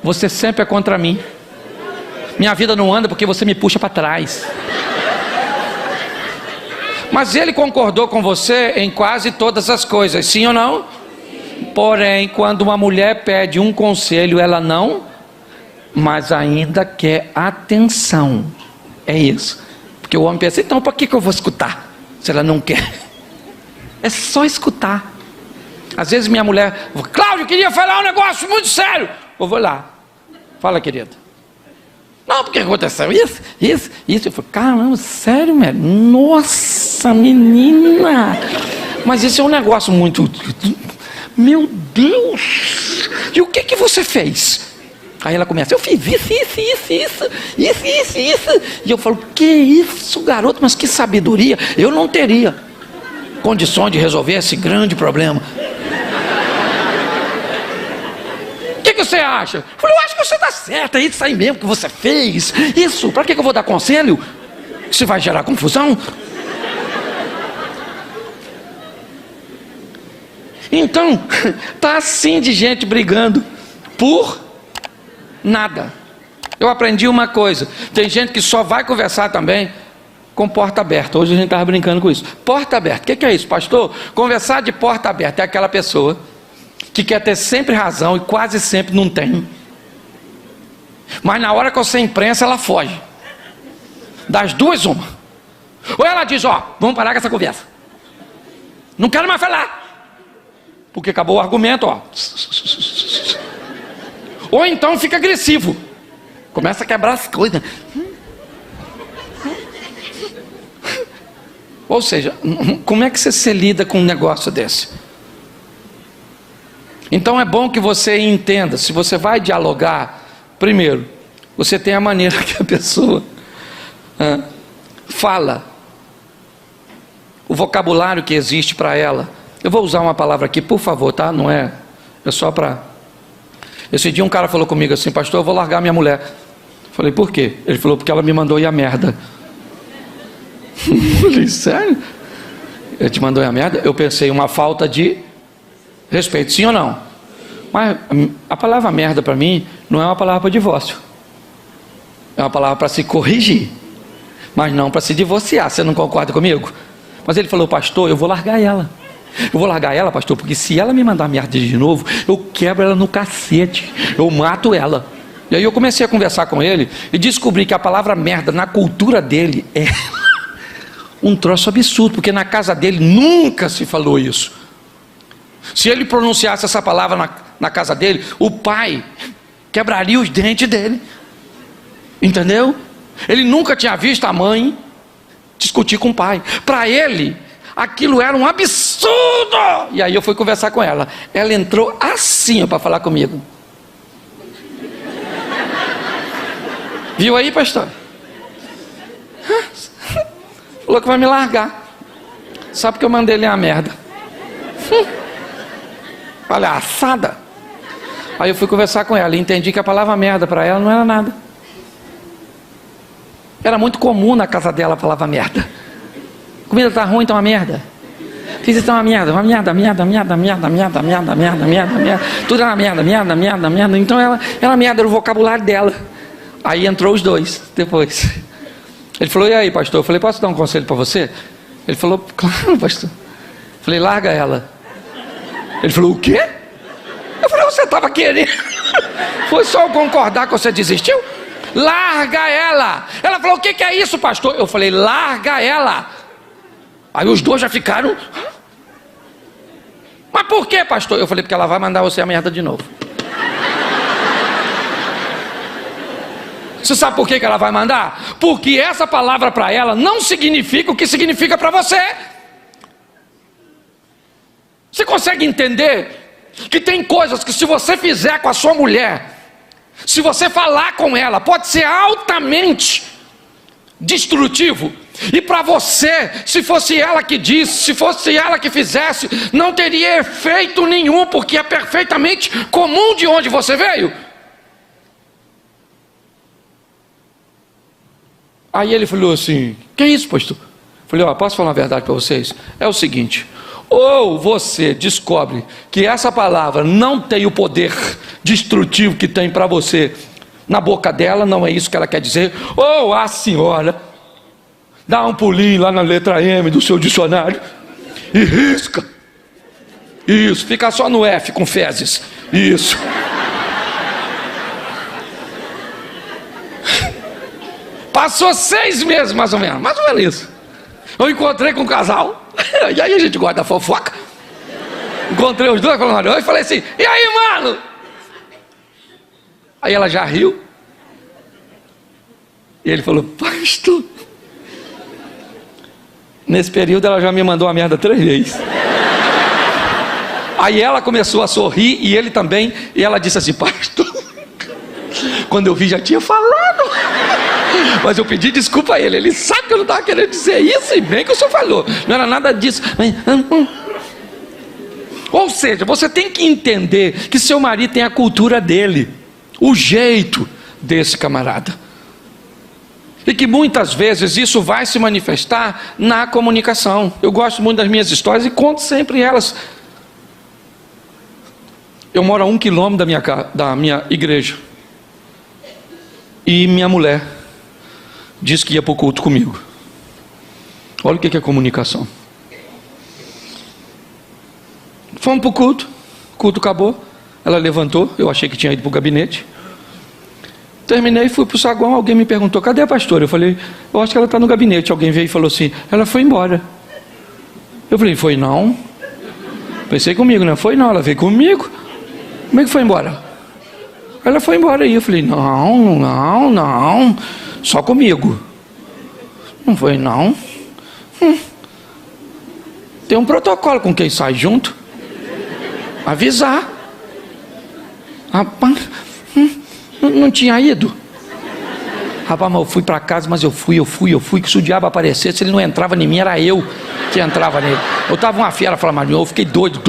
Você sempre é contra mim. Minha vida não anda porque você me puxa para trás. Mas ele concordou com você em quase todas as coisas, sim ou não? Porém, quando uma mulher pede um conselho, ela não, mas ainda quer atenção. É isso. Porque o homem pensa: então, para que eu vou escutar? Se ela não quer. É só escutar. Às vezes minha mulher: Cláudio, eu queria falar um negócio muito sério. Eu vou lá. Fala, querida. Não, porque aconteceu isso. Eu falo: caramba, sério, velho? Nossa, menina. Mas isso é um negócio muito... Meu Deus. E o que você fez? Aí ela começa: eu fiz isso. E eu falo: que isso, garoto? Mas que sabedoria. Eu não teria condições de resolver esse grande problema. O que você acha? Eu falei: eu acho que você está certa, é isso aí mesmo que você fez. Isso, para que eu vou dar conselho? Se vai gerar confusão? Então, tá assim de gente brigando por nada. Eu aprendi uma coisa: tem gente que só vai conversar também com porta aberta. Hoje a gente estava brincando com isso. Porta aberta, o que é isso, pastor? Conversar de porta aberta é aquela pessoa que quer ter sempre razão e quase sempre não tem. Mas na hora que você imprensa, ela foge. Das duas, uma. Ou ela diz: ó, vamos parar com essa conversa. Não quero mais falar. Porque acabou o argumento, ó. Ou então fica agressivo. Começa a quebrar as coisas. Ou seja, como é que você se lida com um negócio desse? Então é bom que você entenda. Se você vai dialogar, primeiro, você tem a maneira que a pessoa fala, o vocabulário que existe para ela. Eu vou usar uma palavra aqui, por favor, tá? Não é só para... Esse dia um cara falou comigo assim: pastor, eu vou largar minha mulher. Eu falei: por quê? Ele falou: porque ela me mandou ir a merda. Eu falei: sério? Ele te mandou ir a merda? Eu pensei: uma falta de respeito, sim ou não? Mas a palavra merda para mim não é uma palavra para divórcio. É uma palavra para se corrigir, mas não para se divorciar. Você não concorda comigo? Mas ele falou: pastor, eu vou largar ela. Eu vou largar ela, pastor, porque se ela me mandar merda de novo, eu quebro ela no cacete, eu mato ela. E aí eu comecei a conversar com ele e descobri que a palavra merda na cultura dele é um troço absurdo, porque na casa dele nunca se falou isso. Se ele pronunciasse essa palavra na casa dele, o pai quebraria os dentes dele. Entendeu? Ele nunca tinha visto a mãe discutir com o pai. Para ele, aquilo era um absurdo. E aí eu fui conversar com ela. Ela entrou assim para falar comigo. Viu aí, pastor? Falou que vai me largar. Só porque eu mandei ele uma merda. Palhaçada. Aí eu fui conversar com ela e entendi que a palavra merda para ela não era nada. Era muito comum na casa dela a palavra merda. Comida tá ruim, tá uma merda. Fiz isso, tá uma merda. Tudo era merda. Então ela merda, era o vocabulário dela. Aí entrou os dois depois. Ele falou: e aí, pastor? Eu falei: posso dar um conselho para você? Ele falou: claro, pastor. Eu falei: larga ela. Ele falou: o quê? Eu falei, você estava querendo? Foi só eu concordar que você desistiu? Larga ela. Ela falou, o que é isso, pastor? Eu falei, larga ela. Aí os dois já ficaram. Mas por que, pastor? Eu falei, porque ela vai mandar você a merda de novo. Você sabe por que ela vai mandar? Porque essa palavra para ela não significa o que significa para você. Você consegue entender que tem coisas que se você fizer com a sua mulher, se você falar com ela, pode ser altamente destrutivo. E para você, se fosse ela que disse, se fosse ela que fizesse, não teria efeito nenhum, porque é perfeitamente comum de onde você veio. Aí ele falou assim, que é isso, pastor? Eu falei, posso falar uma verdade para vocês? É o seguinte, ou você descobre que essa palavra não tem o poder destrutivo que tem para você na boca dela, não é isso que ela quer dizer, ou a senhora dá um pulinho lá na letra M do seu dicionário e risca. Isso, fica só no F com fezes. Isso. Passou 6 meses mais ou menos isso. Eu encontrei com um casal, e aí a gente gosta da fofoca. Encontrei os dois falando e falei assim, e aí, mano? Aí ela já riu. E ele falou, pastor. Nesse período ela já me mandou a merda 3 vezes. Aí ela começou a sorrir e ele também. E ela disse assim, pastor, quando eu vi já tinha falado. Mas eu pedi desculpa a ele. Ele sabe que eu não estava querendo dizer isso. E bem que o senhor falou. Não era nada disso. Ou seja, você tem que entender que seu marido tem a cultura dele, o jeito desse camarada. E que muitas vezes isso vai se manifestar na comunicação. Eu gosto muito das minhas histórias e conto sempre elas. Eu moro a 1 quilômetro da minha igreja. E minha mulher disse que ia para o culto comigo. Olha o que é comunicação. Fomos para o culto acabou. Ela levantou, eu achei que tinha ido para o gabinete. Terminei, fui para o saguão, alguém me perguntou, cadê a pastora? Eu falei, eu acho que ela está no gabinete. Alguém veio e falou assim, ela foi embora. Eu falei, foi não? Pensei comigo, né? Foi não, ela veio comigo. Como é que foi embora? Ela foi embora aí. Eu falei, não, só comigo. Não foi não. Tem um protocolo com quem sai junto. Avisar. Rapaz, não tinha ido. Rapaz, mas eu fui para casa, mas eu fui, que se o diabo aparecesse, ele não entrava em mim, era eu que entrava nele. Eu estava uma fiera, falava, mas eu fiquei doido.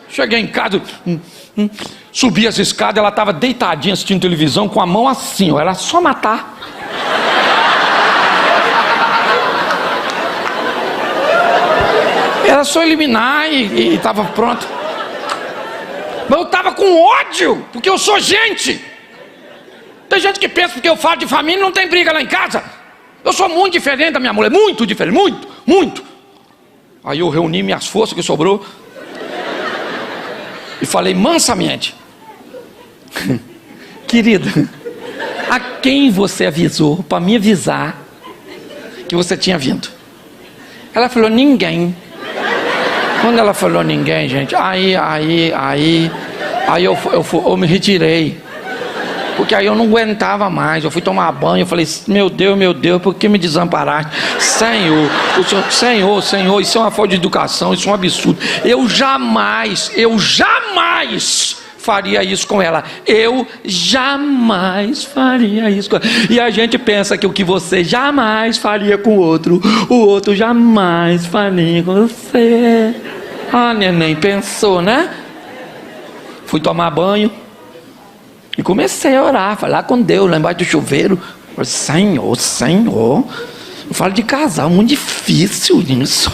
Cheguei em casa, subi as escadas, ela estava deitadinha assistindo televisão, com a mão assim, era só matar. Era só eliminar e estava pronto. Mas eu estava com ódio, porque eu sou gente. Tem gente que pensa porque eu falo de família não tem briga lá em casa. Eu sou muito diferente da minha mulher, muito diferente, muito. Aí eu reuni minhas forças que sobrou e falei mansamente, querida, a quem você avisou para me avisar que você tinha vindo? Ela falou, ninguém. Quando ela falou ninguém, gente, aí eu me retirei. Porque aí eu não aguentava mais, eu fui tomar banho, eu falei, meu Deus, por que me desamparaste? Senhor, isso é uma falta de educação, isso é um absurdo. Eu jamais faria isso com ela. Eu jamais faria isso com ela. E a gente pensa que o que você jamais faria com o outro jamais faria com você. Ah, neném, pensou, né? Fui tomar banho e comecei a orar, falar com Deus lá embaixo do chuveiro. Falei, Senhor, eu falo de casal, muito difícil isso.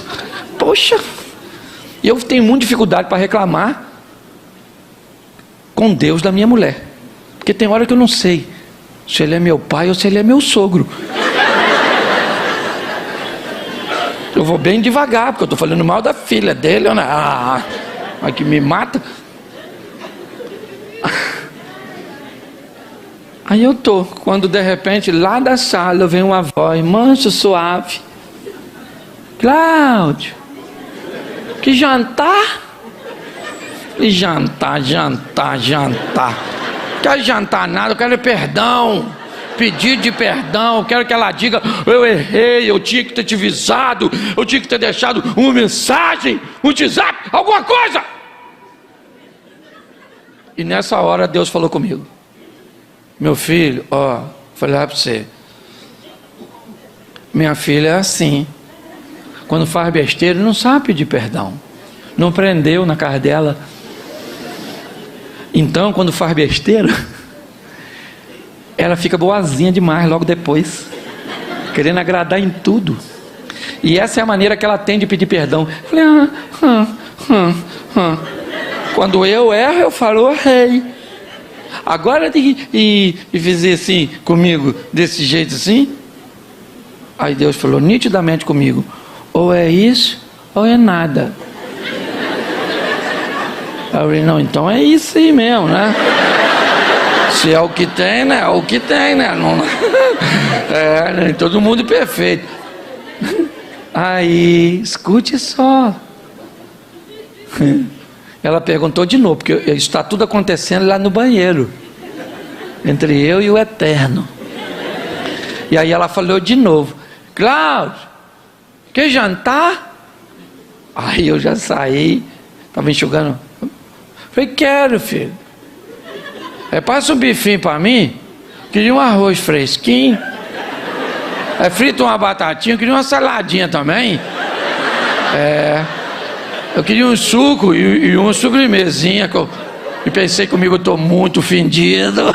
Poxa, e eu tenho muita dificuldade para reclamar com Deus da minha mulher, porque tem hora que eu não sei se ele é meu pai ou se ele é meu sogro. Eu vou bem devagar, porque eu estou falando mal da filha dele. mas que me mata. Aí eu tô, quando de repente lá da sala vem uma voz manso, suave: Cláudio, que jantar? E jantar. Quero jantar nada, eu quero perdão, pedido de perdão, eu quero que ela diga: eu errei, eu tinha que ter te avisado, eu tinha que ter deixado uma mensagem, um WhatsApp, alguma coisa. E nessa hora Deus falou comigo: meu filho, ó, falei para você, minha filha é assim, quando faz besteira não sabe pedir perdão, não prendeu na cara dela. Então quando faz besteira ela fica boazinha demais logo depois, querendo agradar em tudo, e essa é a maneira que ela tem de pedir perdão. Falei: quando eu erro eu falo: errei. Agora e fazer assim comigo, desse jeito assim. Aí Deus falou nitidamente comigo: ou é isso ou é nada. Aí eu falei: não, então é isso aí mesmo, né? Se é o que tem, né? É o que tem, né? Não, nem todo mundo perfeito. Aí, escute só. Ela perguntou de novo, porque está tudo acontecendo lá no banheiro, entre eu e o Eterno. E aí ela falou de novo: Cláudio, quer jantar? Aí eu já saí, estava enxugando. Falei: quero, filho. Passa um bifinho para mim. Queria um arroz fresquinho. Frita uma batatinha, queria uma saladinha também. Eu queria um suco e uma sobremesinha. E pensei comigo: eu estou muito ofendido.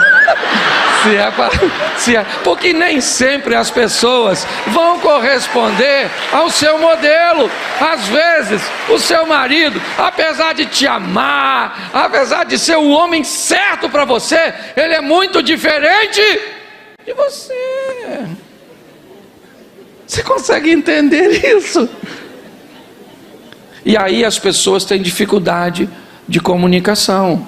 Porque nem sempre as pessoas vão corresponder ao seu modelo. Às vezes o seu marido, apesar de te amar, apesar de ser o homem certo para você, ele é muito diferente de você. Você consegue entender isso? E aí as pessoas têm dificuldade de comunicação,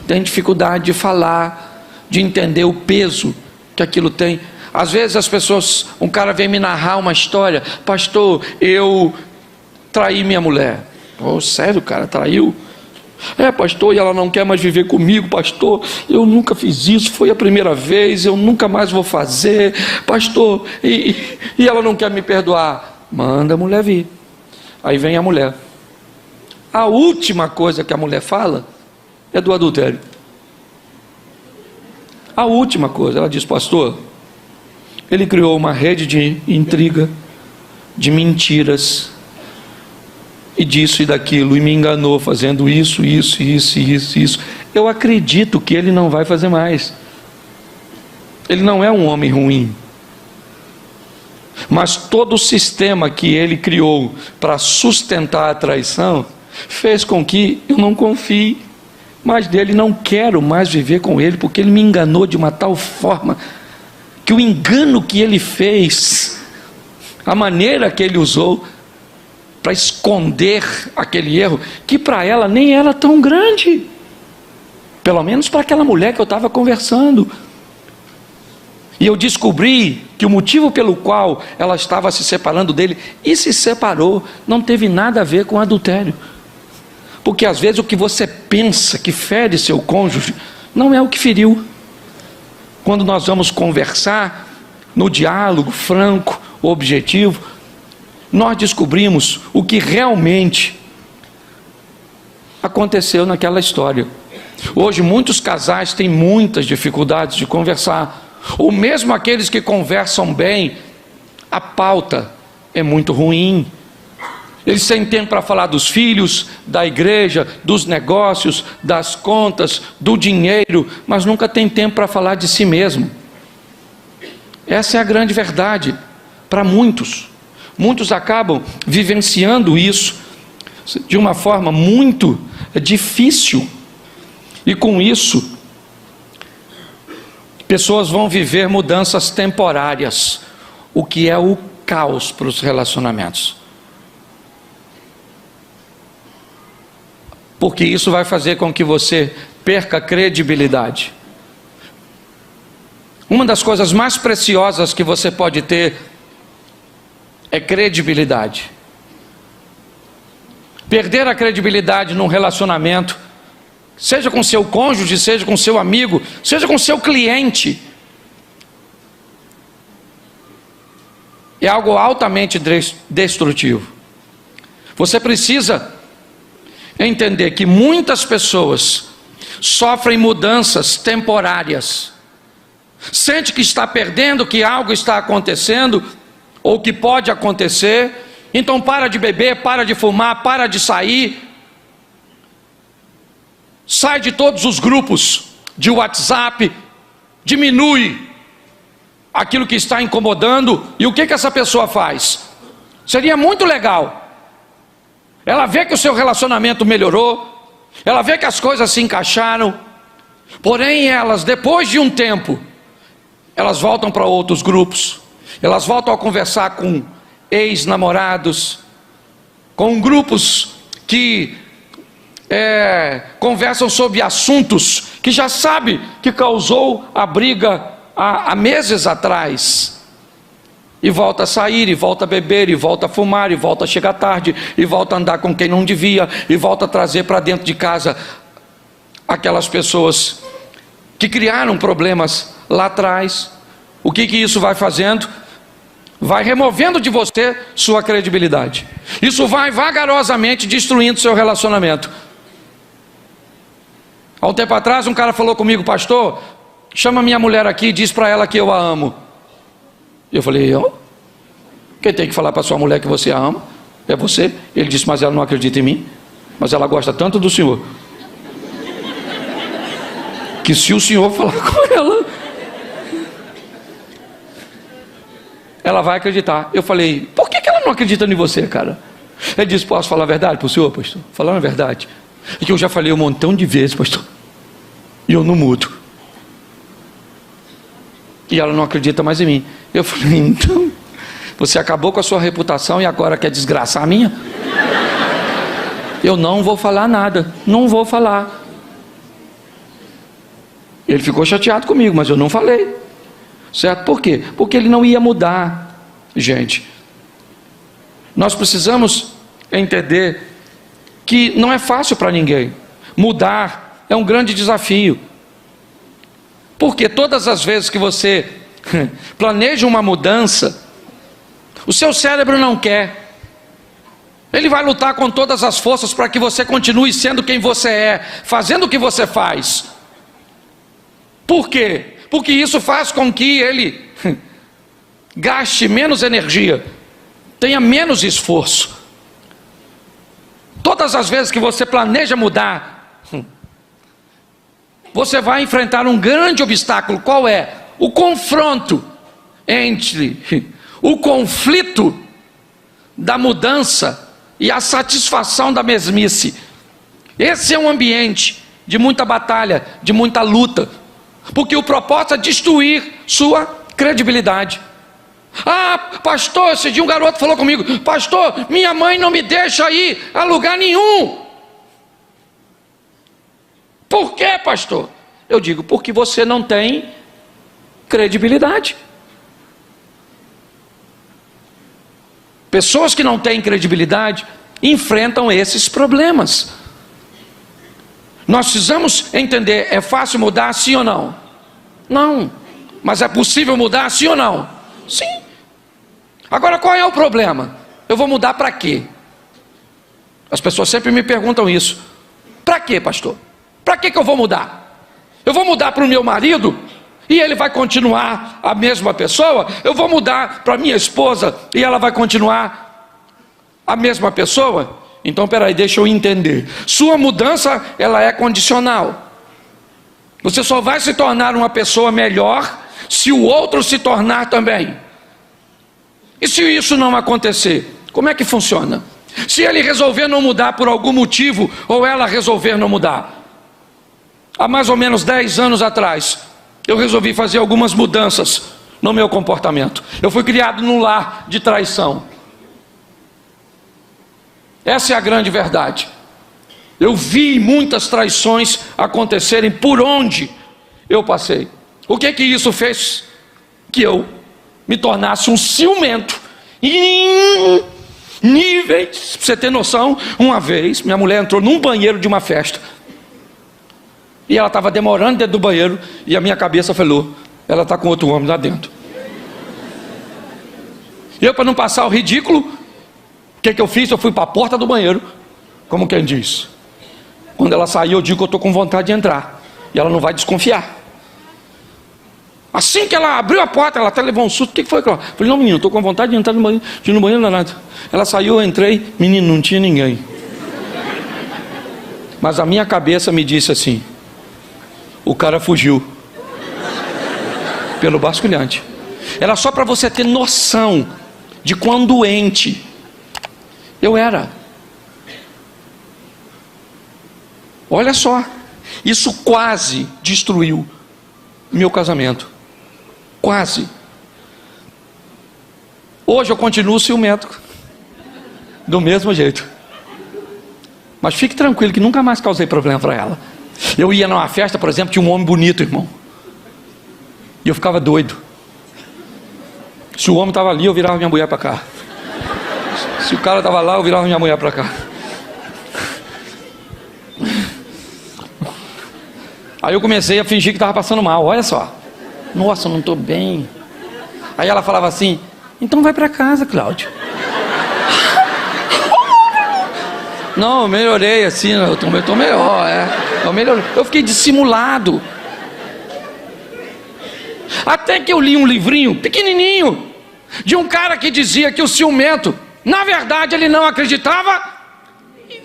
têm dificuldade de falar, de entender o peso que aquilo tem. Às vezes as pessoas, um cara vem me narrar uma história: pastor, eu traí minha mulher. Oh, sério, cara, traiu? Pastor, e ela não quer mais viver comigo, pastor, eu nunca fiz isso, foi a primeira vez, eu nunca mais vou fazer, pastor, e ela não quer me perdoar. Manda a mulher vir. Aí vem a mulher. A última coisa que a mulher fala é do adultério. A última coisa, ela diz: pastor, ele criou uma rede de intriga, de mentiras, e disso e daquilo, e me enganou fazendo isso. Eu acredito que ele não vai fazer mais. Ele não é um homem ruim, mas todo o sistema que ele criou para sustentar a traição fez com que eu não confie mais dele, não quero mais viver com ele, porque ele me enganou de uma tal forma que o engano que ele fez, a maneira que ele usou para esconder aquele erro, que para ela nem era tão grande, pelo menos para aquela mulher que eu estava conversando. E eu descobri que o motivo pelo qual ela estava se separando dele, e se separou, não teve nada a ver com adultério. Porque às vezes o que você pensa que fere seu cônjuge não é o que feriu. Quando nós vamos conversar no diálogo franco, objetivo, nós descobrimos o que realmente aconteceu naquela história. Hoje muitos casais têm muitas dificuldades de conversar, ou mesmo aqueles que conversam bem, a pauta é muito ruim. Eles têm tempo para falar dos filhos, da igreja, dos negócios, das contas, do dinheiro, mas nunca tem tempo para falar de si mesmo. Essa é a grande verdade para muitos. Muitos acabam vivenciando isso de uma forma muito difícil, e com isso pessoas vão viver mudanças temporárias, o que é o caos para os relacionamentos. porque isso vai fazer com que você perca credibilidade. Uma das coisas mais preciosas que você pode ter é credibilidade. Perder a credibilidade num relacionamento, seja com seu cônjuge, seja com seu amigo, seja com seu cliente, é algo altamente destrutivo. Você precisa entender que muitas pessoas sofrem mudanças temporárias, sente que está perdendo, que algo está acontecendo, ou que pode acontecer, então para de beber, para de fumar, para de sair, sai de todos os grupos de WhatsApp, diminui aquilo que está incomodando. E o que essa pessoa faz? Seria muito legal, ela vê que o seu relacionamento melhorou, ela vê que as coisas se encaixaram, porém elas, depois de um tempo, elas voltam para outros grupos, elas voltam a conversar com ex-namorados, com grupos que conversam sobre assuntos que já sabe que causou a briga há meses atrás, e volta a sair, e volta a beber, e volta a fumar, e volta a chegar tarde, e volta a andar com quem não devia, e volta a trazer para dentro de casa aquelas pessoas que criaram problemas lá atrás. O que isso vai fazendo? Vai removendo de você sua credibilidade. Isso vai vagarosamente destruindo seu relacionamento. Há um tempo atrás um cara falou comigo: pastor, chama minha mulher aqui e diz para ela que eu a amo. Eu falei: quem tem que falar para sua mulher que você a ama é você. Ele disse: mas ela não acredita em mim, mas ela gosta tanto do senhor, que se o senhor falar com ela vai acreditar. Eu falei: por que ela não acredita em você, cara? Ele disse: posso falar a verdade para o senhor, pastor? Falando a verdade, é que eu já falei um montão de vezes, pastor, e eu não mudo, e ela não acredita mais em mim. Eu falei: então você acabou com a sua reputação e agora quer desgraçar a minha? Eu não vou falar nada, não vou falar. Ele ficou chateado comigo, mas eu não falei, certo? Por quê? Porque ele não ia mudar. Gente, nós precisamos entender que não é fácil para ninguém. Mudar é um grande desafio, porque todas as vezes que você planeja uma mudança, o seu cérebro não quer. Ele vai lutar com todas as forças para que você continue sendo quem você é, fazendo o que você faz. Por quê? Porque isso faz com que ele gaste menos energia, tenha menos esforço. Todas as vezes que você planeja mudar, você vai enfrentar um grande obstáculo. Qual é? O confronto entre o conflito da mudança e a satisfação da mesmice. Esse é um ambiente de muita batalha, de muita luta, porque o propósito é destruir sua credibilidade. Ah, pastor, esse dia um garoto falou comigo: pastor, minha mãe não me deixa ir a lugar nenhum. Por quê, pastor? Eu digo: porque você não tem credibilidade. Pessoas que não têm credibilidade enfrentam esses problemas. Nós precisamos entender: é fácil mudar, sim ou não? Não. Mas é possível mudar, sim ou não? Sim. Agora, qual é o problema? Eu vou mudar para quê? As pessoas sempre me perguntam isso. Para quê, pastor? Para que eu vou mudar? Eu vou mudar para o meu marido e ele vai continuar a mesma pessoa? Eu vou mudar para minha esposa e ela vai continuar a mesma pessoa? Então, peraí, deixa eu entender. Sua mudança, ela é condicional. Você só vai se tornar uma pessoa melhor se o outro se tornar também. E se isso não acontecer, como é que funciona? Se ele resolver não mudar por algum motivo, ou ela resolver não mudar. Há mais ou menos 10 anos atrás, eu resolvi fazer algumas mudanças no meu comportamento. Eu fui criado num lar de traição. Essa é a grande verdade. Eu vi muitas traições acontecerem por onde eu passei. O que que isso fez? Que eu me tornasse um ciumento em níveis. Pra você ter noção, uma vez minha mulher entrou num banheiro de uma festa e ela estava demorando dentro do banheiro, e a minha cabeça falou: ela está com outro homem lá dentro. Eu, para não passar o ridículo, o que eu fiz? Eu fui para a porta do banheiro, como quem diz. Quando ela sair, eu digo que eu estou com vontade de entrar, e ela não vai desconfiar. Assim que ela abriu a porta, ela até levou um susto. O que foi, Cláudio? Eu falei: não, menino, estou com vontade de entrar no banheiro. De ir no banheiro, não é nada. Ela saiu, eu entrei, menino, não tinha ninguém. Mas a minha cabeça me disse assim: o cara fugiu pelo basculhante. Era só para você ter noção de quão doente eu era. Olha só, isso quase destruiu meu casamento. Quase. Hoje eu continuo ciumento, do mesmo jeito. Mas fique tranquilo que nunca mais causei problema para ela. Eu ia numa festa, por exemplo, tinha um homem bonito, irmão, e eu ficava doido. Se o homem estava ali, eu virava minha mulher para cá. Se o cara estava lá, eu virava minha mulher para cá. Aí eu comecei a fingir que estava passando mal. Olha só: nossa, eu não estou bem. Aí ela falava assim: então vai para casa, Cláudio. Não, eu melhorei assim, eu estou melhor, eu melhorei. Eu fiquei dissimulado. Até que eu li um livrinho pequenininho de um cara que dizia que o ciumento, na verdade, ele não acreditava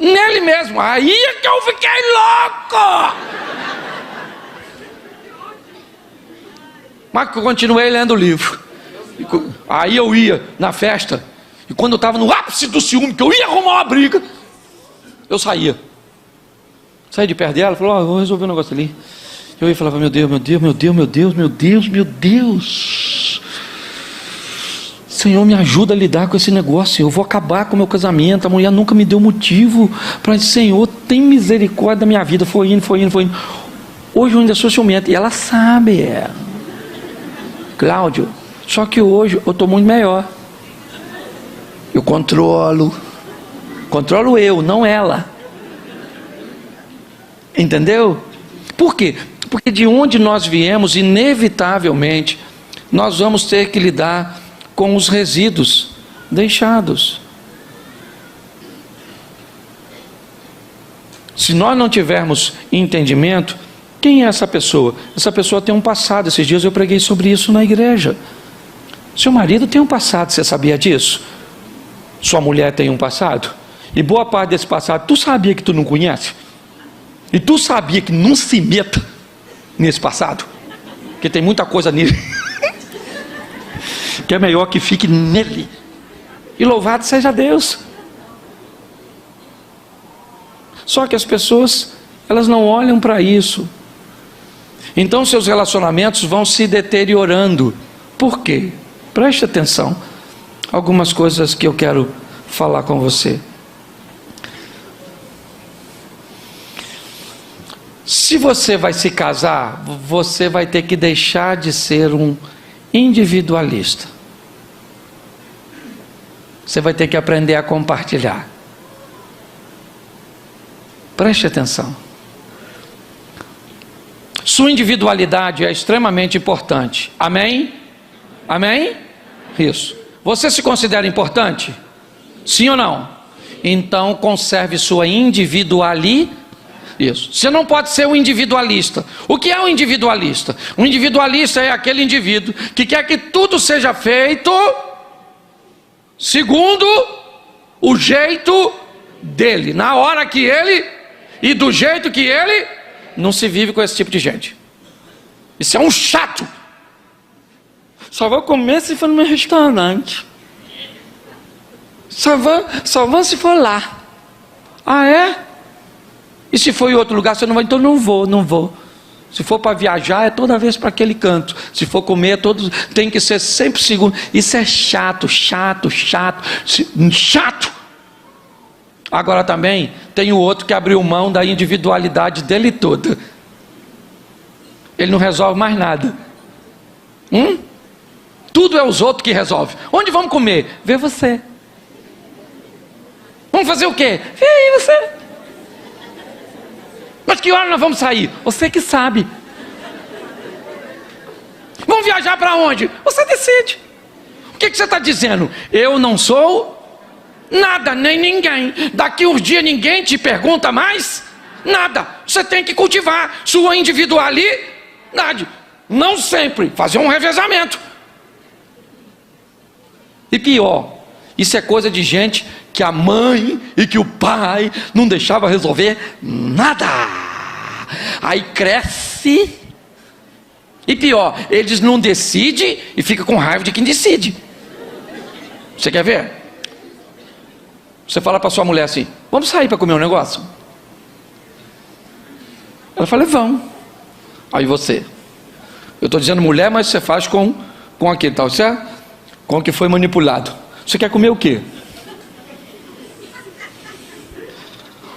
nele mesmo. Aí é que eu fiquei louco. Mas eu continuei lendo o livro. Aí eu ia na festa, e quando eu estava no ápice do ciúme, que eu ia arrumar uma briga, eu saía de perto dela, falou: ó, vou resolver um negócio ali. Eu ia e falava: meu Deus, meu Deus, meu Deus, meu Deus, meu Deus, meu Deus, Senhor, me ajuda a lidar com esse negócio. Eu vou acabar com o meu casamento. A mulher nunca me deu motivo para dizer: Senhor, tem misericórdia da minha vida. Foi indo. Hoje eu ainda sou ciumento, e ela sabe, Cláudio, só que hoje eu estou muito melhor. Eu controlo eu, não ela. Entendeu? Por quê? Porque de onde nós viemos, inevitavelmente, nós vamos ter que lidar com os resíduos deixados. Se nós não tivermos entendimento, quem é essa pessoa? Essa pessoa tem um passado. Esses dias eu preguei sobre isso na igreja. Seu marido tem um passado, você sabia disso? Sua mulher tem um passado, e boa parte desse passado tu sabia que tu não conhece, e tu sabia que não se meta nesse passado, porque tem muita coisa nele que é melhor que fique nele. E louvado seja Deus. Só que as pessoas, elas não olham para isso. Então seus relacionamentos vão se deteriorando. Por quê? Preste atenção. Algumas coisas que eu quero falar com você. Se você vai se casar, você vai ter que deixar de ser um individualista. Você vai ter que aprender a compartilhar. Preste atenção. Sua individualidade é extremamente importante. Amém? Amém? Isso. Você se considera importante? Sim ou não? Então conserve sua individualidade. Isso. Você não pode ser um individualista. O que é um individualista? Um individualista é aquele indivíduo que quer que tudo seja feito segundo o jeito dele, na hora que ele e do jeito que ele. Não se vive com esse tipo de gente. Isso é um chato. Só vou comer se for no meu restaurante. Só vou se for lá. Ah, é? E se for em outro lugar, você não vai? Então não vou. Se for para viajar, é toda vez para aquele canto. Se for comer, tem que ser sempre segundo. Isso é chato. Agora também tem o outro que abriu mão da individualidade dele toda. Ele não resolve mais nada. Tudo é os outros que resolvem. Onde vamos comer? Vê você. Vamos fazer o quê? Vê aí você. Mas que hora nós vamos sair? Você que sabe. Vamos viajar para onde? Você decide. O que você está dizendo? Eu não sou nada, nem ninguém. Daqui uns dias ninguém te pergunta mais nada. Você tem que cultivar sua individualidade. Não sempre. Fazer um revezamento. E pior, isso é coisa de gente que a mãe e que o pai não deixava resolver nada. Aí cresce. E pior, eles não decidem e fica com raiva de quem decide. Você quer ver? Você fala para sua mulher assim: vamos sair para comer um negócio? Ela fala: vamos. Aí você, eu estou dizendo mulher, mas você faz com aquele tal, certo? Com o que foi manipulado. Você quer comer o quê?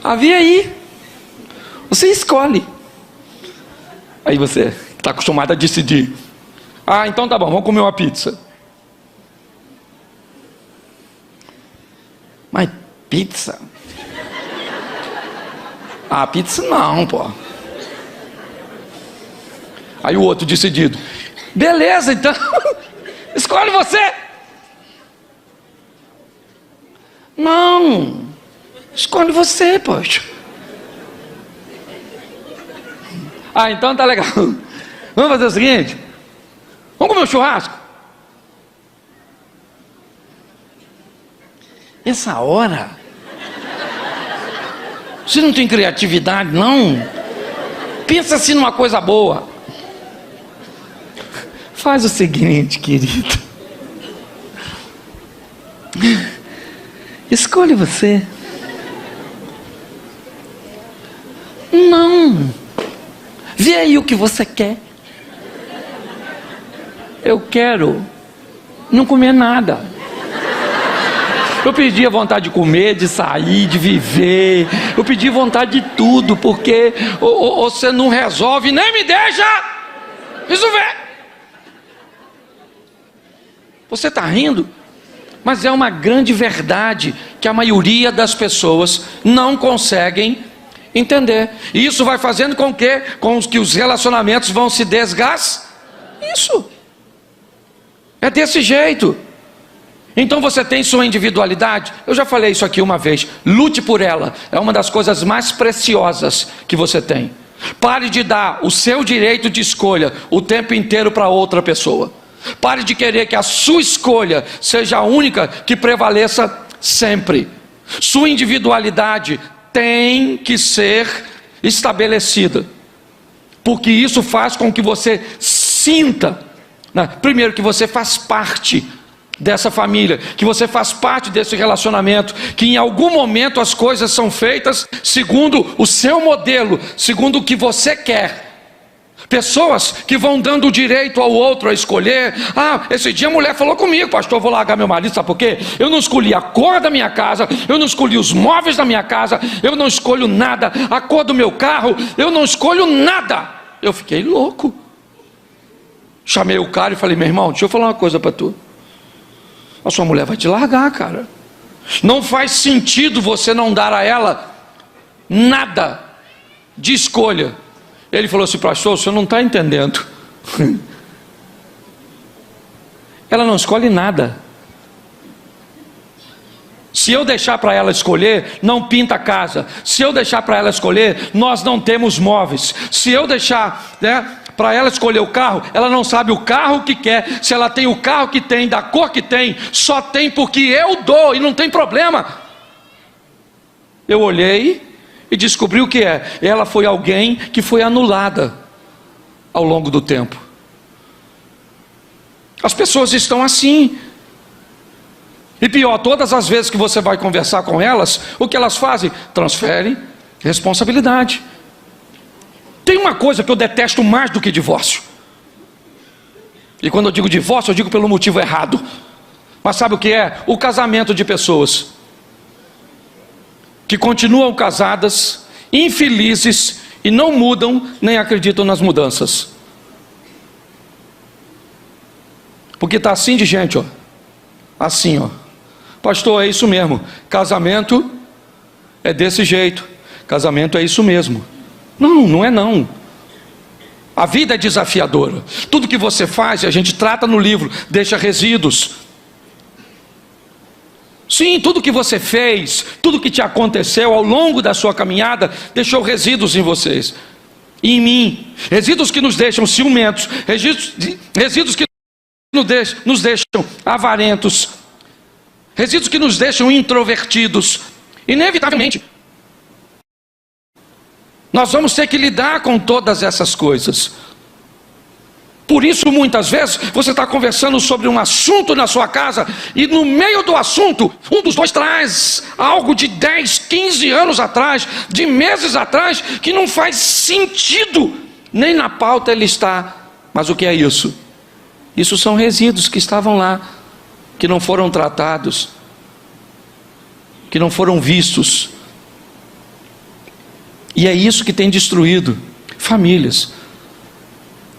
Havia aí. Você escolhe. Aí você está acostumado a decidir. Ah, então tá bom, vamos comer uma pizza. Mas pizza? Ah, pizza não, pô. Aí o outro decidido: beleza, então escolhe você. Não, escolhe você, poxa. Ah, então tá legal. Vamos fazer o seguinte: vamos comer um churrasco? Essa hora? Você não tem criatividade, não? Pensa assim numa coisa boa. Faz o seguinte, querido. Escolhe você. Não. Vê aí o que você quer. Eu quero não comer nada. Eu perdi a vontade de comer, de sair, de viver. Eu perdi vontade de tudo, porque você não resolve, nem me deixa resolver. Você está rindo? Mas é uma grande verdade que a maioria das pessoas não conseguem entender. E isso vai fazendo com que os relacionamentos vão se desgastar. Isso. É desse jeito. Então você tem sua individualidade. Eu já falei isso aqui uma vez. Lute por ela. É uma das coisas mais preciosas que você tem. Pare de dar o seu direito de escolha o tempo inteiro para outra pessoa. Pare de querer que a sua escolha seja a única que prevaleça sempre. Sua individualidade tem que ser estabelecida, porque isso faz com que você sinta, né, primeiro, que você faz parte dessa família, que você faz parte desse relacionamento, que em algum momento as coisas são feitas segundo o seu modelo, segundo o que você quer. Pessoas que vão dando o direito ao outro a escolher. Ah, esse dia a mulher falou comigo: pastor, eu vou largar meu marido, sabe por quê? Eu não escolhi a cor da minha casa, eu não escolhi os móveis da minha casa, eu não escolho nada, a cor do meu carro, eu não escolho nada. Eu fiquei louco. Chamei o cara e falei: meu irmão, deixa eu falar uma coisa para tu. A sua mulher vai te largar, cara. Não faz sentido você não dar a ela nada de escolha. Ele falou assim: pastor, o senhor não está entendendo. Ela não escolhe nada. Se eu deixar para ela escolher, não pinta a casa. Se eu deixar para ela escolher, nós não temos móveis. Se eu deixar, para ela escolher o carro, ela não sabe o carro que quer. Se ela tem o carro que tem, da cor que tem, só tem porque eu dou e não tem problema. Eu olhei e descobri o que é. Ela foi alguém que foi anulada ao longo do tempo. As pessoas estão assim. E pior, todas as vezes que você vai conversar com elas, o que elas fazem? Transferem responsabilidade. Tem uma coisa que eu detesto mais do que divórcio. E quando eu digo divórcio, eu digo pelo motivo errado. Mas sabe o que é? O casamento de pessoas que continuam casadas, infelizes e não mudam nem acreditam nas mudanças. Porque está assim de gente, ó. Assim, ó. Pastor, é isso mesmo. Casamento é desse jeito. Casamento é isso mesmo. Não, não é não. A vida é desafiadora. Tudo que você faz, a gente trata no livro, deixa resíduos. Sim, tudo que você fez, tudo que te aconteceu ao longo da sua caminhada, deixou resíduos em vocês e em mim. Resíduos que nos deixam ciumentos, resíduos que nos deixam avarentos, resíduos que nos deixam introvertidos. Inevitavelmente, nós vamos ter que lidar com todas essas coisas. Por isso, muitas vezes, você está conversando sobre um assunto na sua casa, e no meio do assunto, um dos dois traz algo de 10, 15 anos atrás, de meses atrás, que não faz sentido, nem na pauta ele está. Mas o que é isso? Isso são resíduos que estavam lá, que não foram tratados, que não foram vistos. E é isso que tem destruído famílias.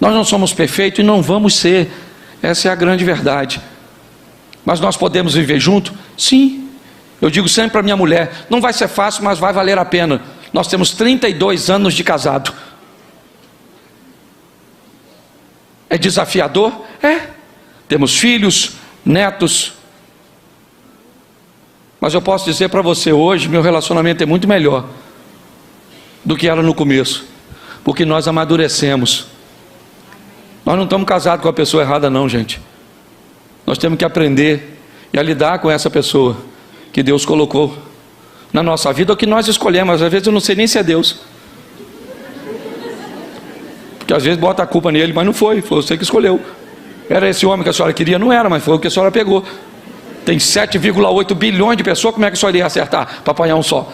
Nós não somos perfeitos e não vamos ser. Essa é a grande verdade. Mas nós podemos viver junto? Sim. Eu digo sempre para minha mulher, não vai ser fácil, mas vai valer a pena. Nós temos 32 anos de casado. É desafiador? É. Temos filhos, netos. Mas eu posso dizer para você hoje, meu relacionamento é muito melhor do que era no começo. Porque nós amadurecemos. Nós não estamos casados com a pessoa errada não, gente. Nós temos que aprender a lidar com essa pessoa que Deus colocou na nossa vida, ou que nós escolhemos. Às vezes eu não sei nem se é Deus, porque às vezes bota a culpa nele, mas não foi você que escolheu. Era esse homem que a senhora queria? Não era, mas foi o que a senhora pegou. Tem 7,8 bilhões de pessoas, como é que a senhora ia acertar para apanhar um só?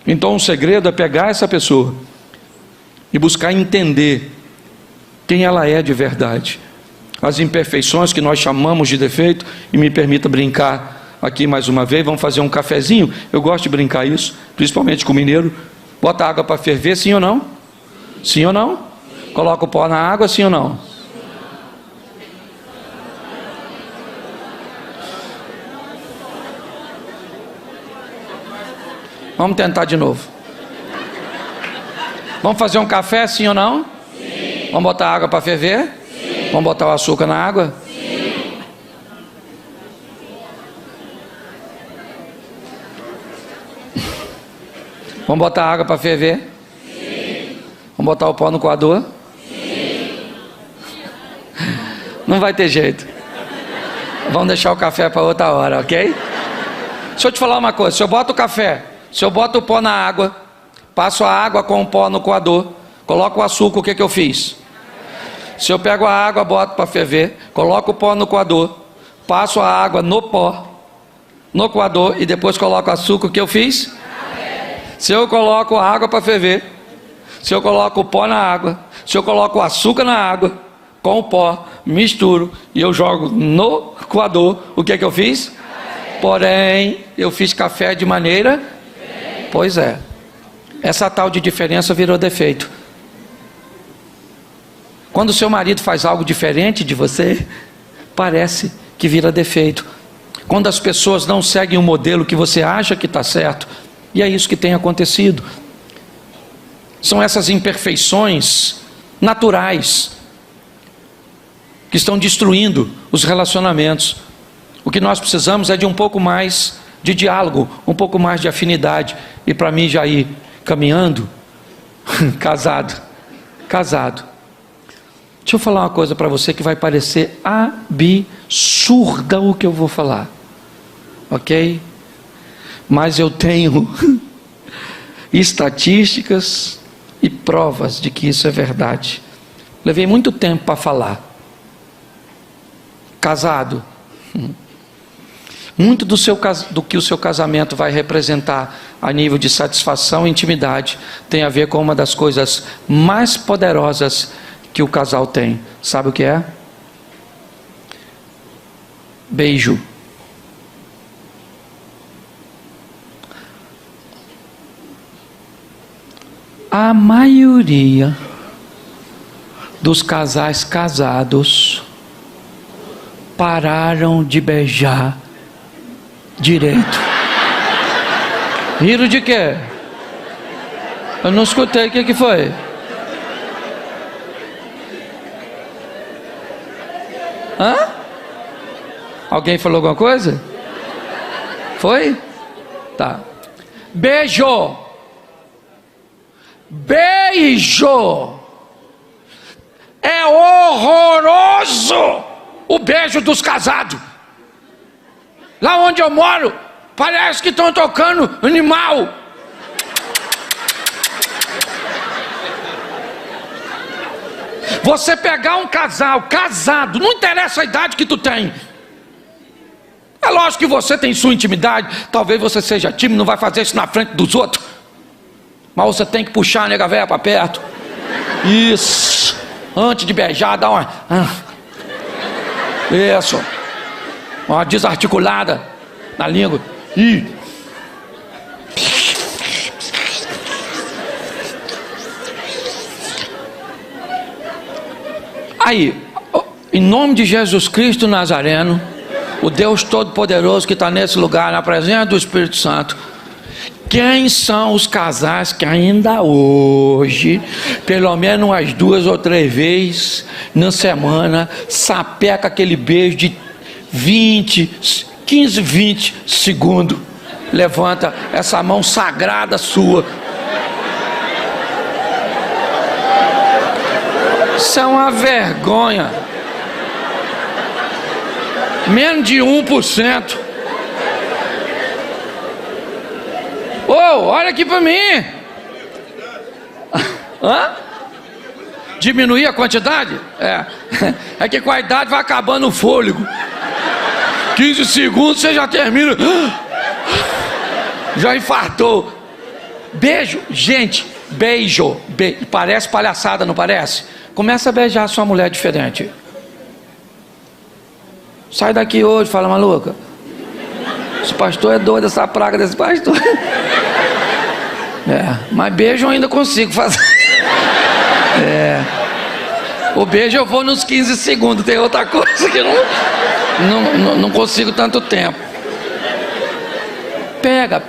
Então o segredo é pegar essa pessoa e buscar entender quem ela é de verdade, as imperfeições que nós chamamos de defeito. E me permita brincar aqui mais uma vez, vamos fazer um cafezinho. Eu gosto de brincar isso, principalmente com o mineiro. Bota água para ferver, sim ou não? Sim ou não? Coloca o pó na água, sim ou não? Vamos tentar de novo. Vamos fazer um café, sim ou não? Sim. Vamos botar água para ferver? Sim. Vamos botar o açúcar na água? Sim. Vamos botar água para ferver? Sim. Vamos botar o pó no coador? Sim. Não vai ter jeito. Vamos deixar o café para outra hora, ok? Deixa eu te falar uma coisa. Se eu boto o café, se eu boto o pó na água, passo a água com o pó no coador, coloco o açúcar, o que eu fiz? Se eu pego a água, boto para ferver, coloco o pó no coador, passo a água no pó, no coador, e depois coloco o açúcar, o que eu fiz? Se eu coloco a água para ferver, se eu coloco o pó na água, se eu coloco o açúcar na água, com o pó, misturo, e eu jogo no coador, o que eu fiz? Porém, eu fiz café de maneira... Pois é. Essa tal de diferença virou defeito. Quando o seu marido faz algo diferente de você, parece que vira defeito. Quando as pessoas não seguem o modelo que você acha que está certo, e é isso que tem acontecido. São essas imperfeições naturais que estão destruindo os relacionamentos. O que nós precisamos é de um pouco mais de diálogo, um pouco mais de afinidade. E para mim já ir caminhando, casado. Deixa eu falar uma coisa para você que vai parecer absurda o que eu vou falar, ok? Mas eu tenho estatísticas e provas de que isso é verdade. Levei muito tempo para falar. Casado, muito do que o seu casamento vai representar a nível de satisfação e intimidade tem a ver com uma das coisas mais poderosas que o casal tem. Sabe o que é? Beijo. A maioria dos casais casados pararam de beijar direito. Riram de quê? Eu não escutei, o que foi? Hã? Alguém falou alguma coisa? Foi? Tá. Beijo. Beijo. É horroroso o beijo dos casados. Lá onde eu moro, parece que estão tocando animal. Você pegar um casal casado, não interessa a idade que tu tem. É lógico que você tem sua intimidade. Talvez você seja tímido, não vai fazer isso na frente dos outros. Mas você tem que puxar a nega véia para perto. Isso. Antes de beijar, dá uma... Isso. Uma desarticulada na língua. Aí, em nome de Jesus Cristo Nazareno, o Deus Todo-Poderoso que está nesse lugar, na presença do Espírito Santo, quem são os casais que ainda hoje, pelo menos umas 2 ou 3 vezes na semana, sapeca aquele beijo de 15, 20 segundos? Levanta essa mão sagrada sua. Isso é uma vergonha. Menos de 1%. Olha aqui para mim. Hã? Diminuir a quantidade? É que com a idade vai acabando o fôlego. 15 segundos você já termina. Já infartou. Beijo, gente, beijo. Parece palhaçada, não parece? Começa a beijar a sua mulher diferente. Sai daqui hoje, fala maluca. Esse pastor é doido, essa praga desse pastor. Mas beijo eu ainda consigo fazer. O beijo eu vou nos 15 segundos. Tem outra coisa que não consigo tanto tempo. Pega.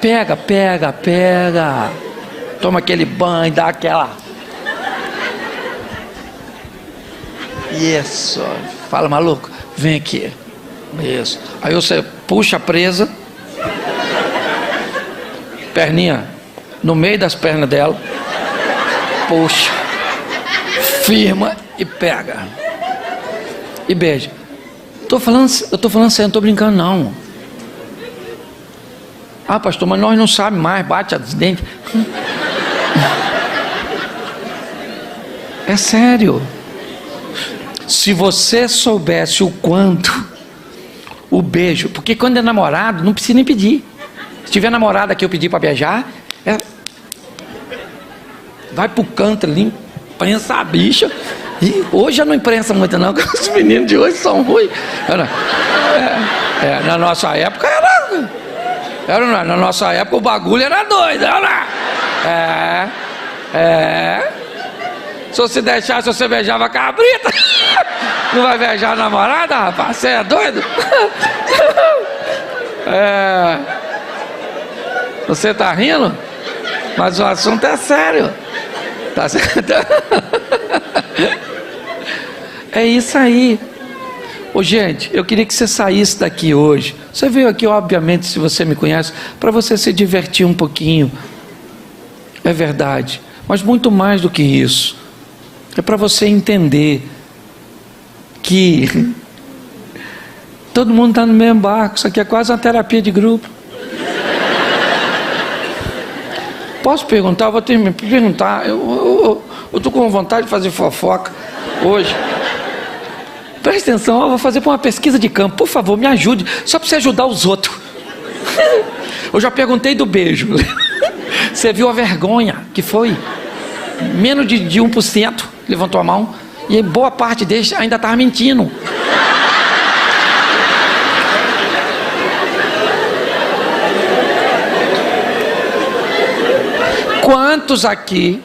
Toma aquele banho, dá aquela... Isso. Fala maluco, vem aqui. Isso. Aí você puxa a presa, perninha no meio das pernas dela, puxa, firma e pega e beija. Eu tô falando sério, não tô brincando não. Ah, pastor, mas nós não sabemos mais, bate os dentes. É sério. Se você soubesse o quanto o beijo, porque quando é namorado não precisa nem pedir. Se tiver namorada que eu pedir para beijar, vai pro canto ali, prensa a bicha. E hoje já não imprensa muito não, porque os meninos de hoje são ruins. Na nossa época na nossa época o bagulho era doido. Se você deixar, se você beijava a cabrita, não vai beijar a namorada, rapaz? Você é doido? Você tá rindo? Mas o assunto é sério. Tá certo? É isso aí. Ô, gente, eu queria que você saísse daqui hoje. Você veio aqui, obviamente, se você me conhece, para você se divertir um pouquinho. É verdade. Mas muito mais do que isso. É para você entender que todo mundo está no mesmo barco. Isso aqui é quase uma terapia de grupo. Posso perguntar? Eu vou ter que perguntar. Eu estou com vontade de fazer fofoca hoje. Presta atenção, eu vou fazer uma pesquisa de campo. Por favor, me ajude. Só para você ajudar os outros. Eu já perguntei do beijo. Você viu a vergonha que foi? Menos de 1% levantou a mão. E boa parte deles ainda estava mentindo. Quantos aqui,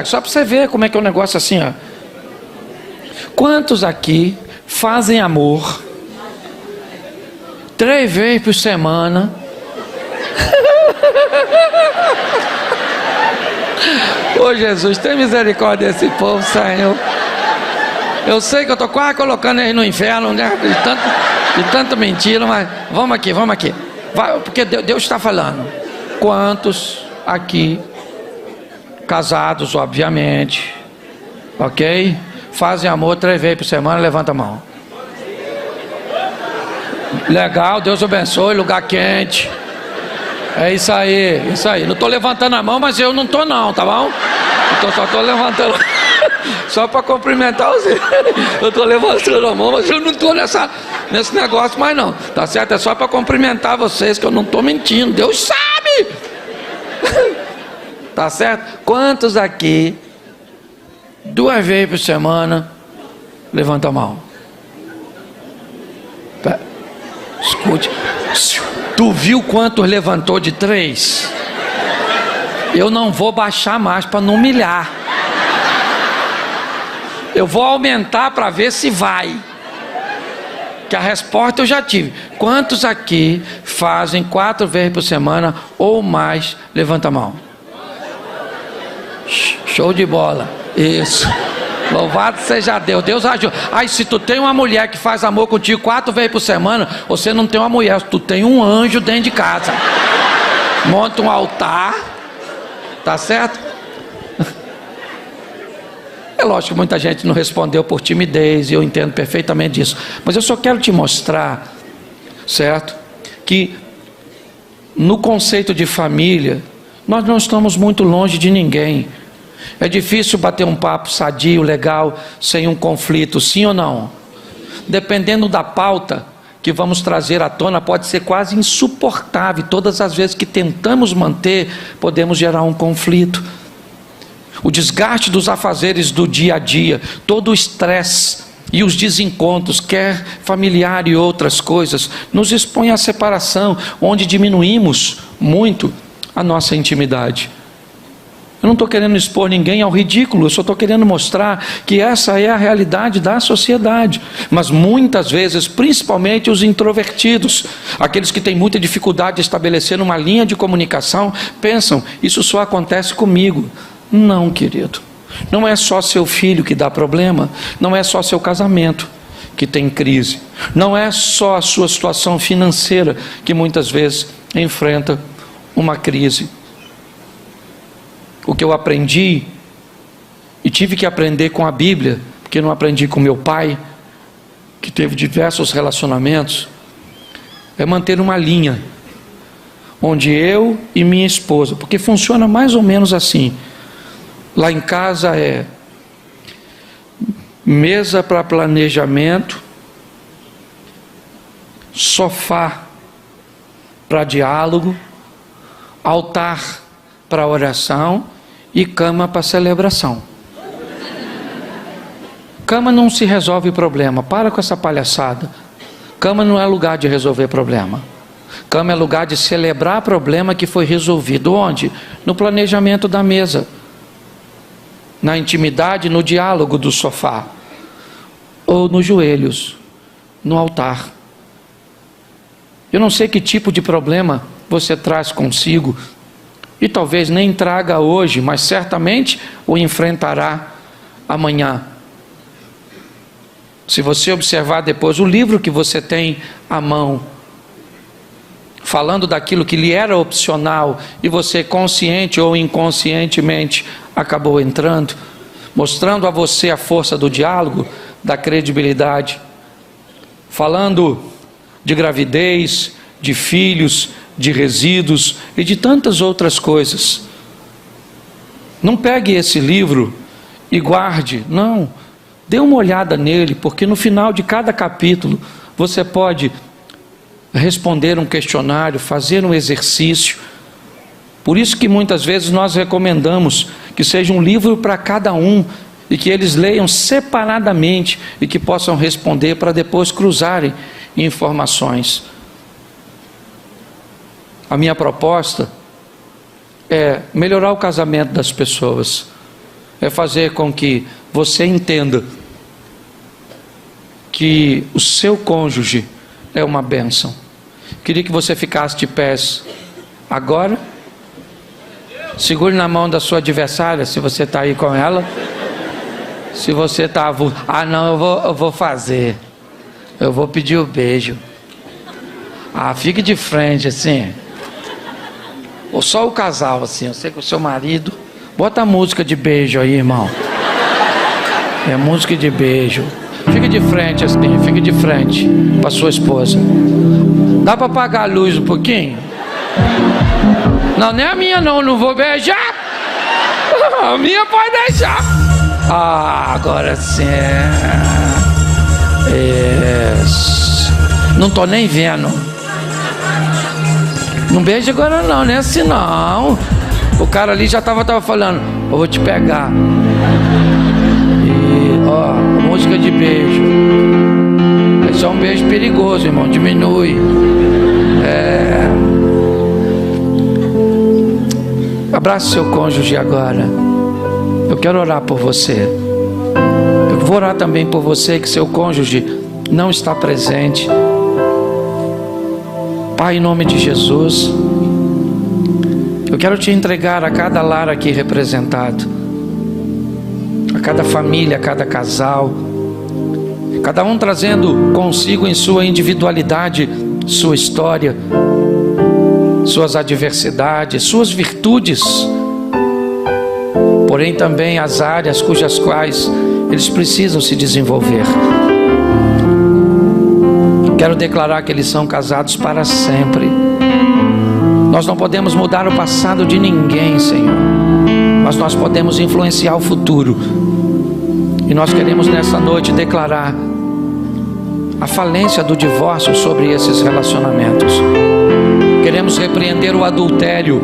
só para você ver como é que é um negócio assim, ó. Quantos aqui fazem amor 3 vezes por semana? Ô Jesus, tem misericórdia desse povo, Senhor. Eu sei que eu estou quase colocando eles no inferno, né? De tanto mentira, mas vamos aqui. Vai, porque Deus está falando. Quantos aqui, casados, obviamente, ok? Fazem amor 3 vezes por semana, levanta a mão. Legal, Deus abençoe, lugar quente. É isso aí. Não estou levantando a mão, mas eu não estou não, tá bom? Então só estou levantando, só para cumprimentar você. Eu estou levantando a mão, mas eu não estou nesse negócio mais não. Tá certo? É só para cumprimentar vocês, que eu não estou mentindo. Deus sabe. Tá certo? Quantos aqui 2 vezes por semana, levanta a mão. Escute. Tu viu quantos levantou de 3? Eu não vou baixar mais para não humilhar. Eu vou aumentar para ver se vai. Que a resposta eu já tive. Quantos aqui fazem 4 vezes por semana ou mais? Levanta a mão. Show de bola. Isso. Louvado seja Deus. Deus ajuda. Aí se tu tem uma mulher que faz amor contigo 4 vezes por semana, você não tem uma mulher, tu tem um anjo dentro de casa. Monta um altar. Tá certo? É lógico que muita gente não respondeu por timidez, e eu entendo perfeitamente disso. Mas eu só quero te mostrar, certo? Que no conceito de família, nós não estamos muito longe de ninguém. É difícil bater um papo sadio, legal, sem um conflito, sim ou não? Dependendo da pauta que vamos trazer à tona, pode ser quase insuportável. Todas as vezes que tentamos manter, podemos gerar um conflito. O desgaste dos afazeres do dia a dia, todo o estresse e os desencontros, quer familiar e outras coisas, nos expõe à separação, onde diminuímos muito a nossa intimidade. Eu não estou querendo expor ninguém ao ridículo, eu só estou querendo mostrar que essa é a realidade da sociedade. Mas muitas vezes, principalmente os introvertidos, aqueles que têm muita dificuldade de estabelecer uma linha de comunicação, pensam, isso só acontece comigo. Não, querido. Não é só seu filho que dá problema, não é só seu casamento que tem crise, não é só a sua situação financeira que muitas vezes enfrenta uma crise. O que eu aprendi, e tive que aprender com a Bíblia, porque não aprendi com meu pai, que teve diversos relacionamentos, é manter uma linha, onde eu e minha esposa, porque funciona mais ou menos assim, lá em casa é mesa para planejamento, sofá para diálogo, altar para oração e cama para celebração. Cama não se resolve problema, para com essa palhaçada. Cama não é lugar de resolver problema. Cama é lugar de celebrar problema que foi resolvido. Onde? No planejamento da mesa, na intimidade, no diálogo do sofá, ou nos joelhos, no altar. Eu não sei que tipo de problema você traz consigo, e talvez nem traga hoje, mas certamente o enfrentará amanhã. Se você observar depois o livro que você tem à mão, falando daquilo que lhe era opcional, e você consciente ou inconscientemente acabou entrando, mostrando a você a força do diálogo, da credibilidade, falando de gravidez, de filhos, de resíduos e de tantas outras coisas. Não pegue esse livro e guarde, não, dê uma olhada nele, porque no final de cada capítulo você pode responder um questionário, fazer um exercício. Por isso que muitas vezes nós recomendamos que seja um livro para cada um, e que eles leiam separadamente e que possam responder para depois cruzarem informações. A minha proposta é melhorar o casamento das pessoas, é fazer com que você entenda que o seu cônjuge é uma bênção. Queria que você ficasse de pés agora. Segure na mão da sua adversária, se você está aí com ela. Se você está... não, eu vou fazer. Eu vou pedir o beijo. Fique de frente assim. Ou só o casal assim. Eu sei que o seu marido... Bota a música de beijo aí, irmão. É música de beijo. Fique de frente assim, fique de frente para sua esposa. Dá para apagar a luz um pouquinho? Não, nem a minha não vou beijar. A minha pode deixar. Agora sim. Isso. Não tô nem vendo. Não beija agora não, nem assim não. O cara ali já tava falando, eu vou te pegar. Música de beijo. Esse é um beijo perigoso, irmão. Diminui. Abrace seu cônjuge agora. Eu quero orar por você. Eu vou orar também por você que seu cônjuge não está presente. Pai, em nome de Jesus, eu quero te entregar a cada lar aqui representado, a cada família, a cada casal, cada um trazendo consigo em sua individualidade sua história, suas adversidades, suas virtudes, porém também as áreas cujas quais eles precisam se desenvolver. Quero declarar que eles são casados para sempre. Nós não podemos mudar o passado de ninguém, Senhor, mas nós podemos influenciar o futuro. E nós queremos nessa noite declarar a falência do divórcio sobre esses relacionamentos. Queremos repreender o adultério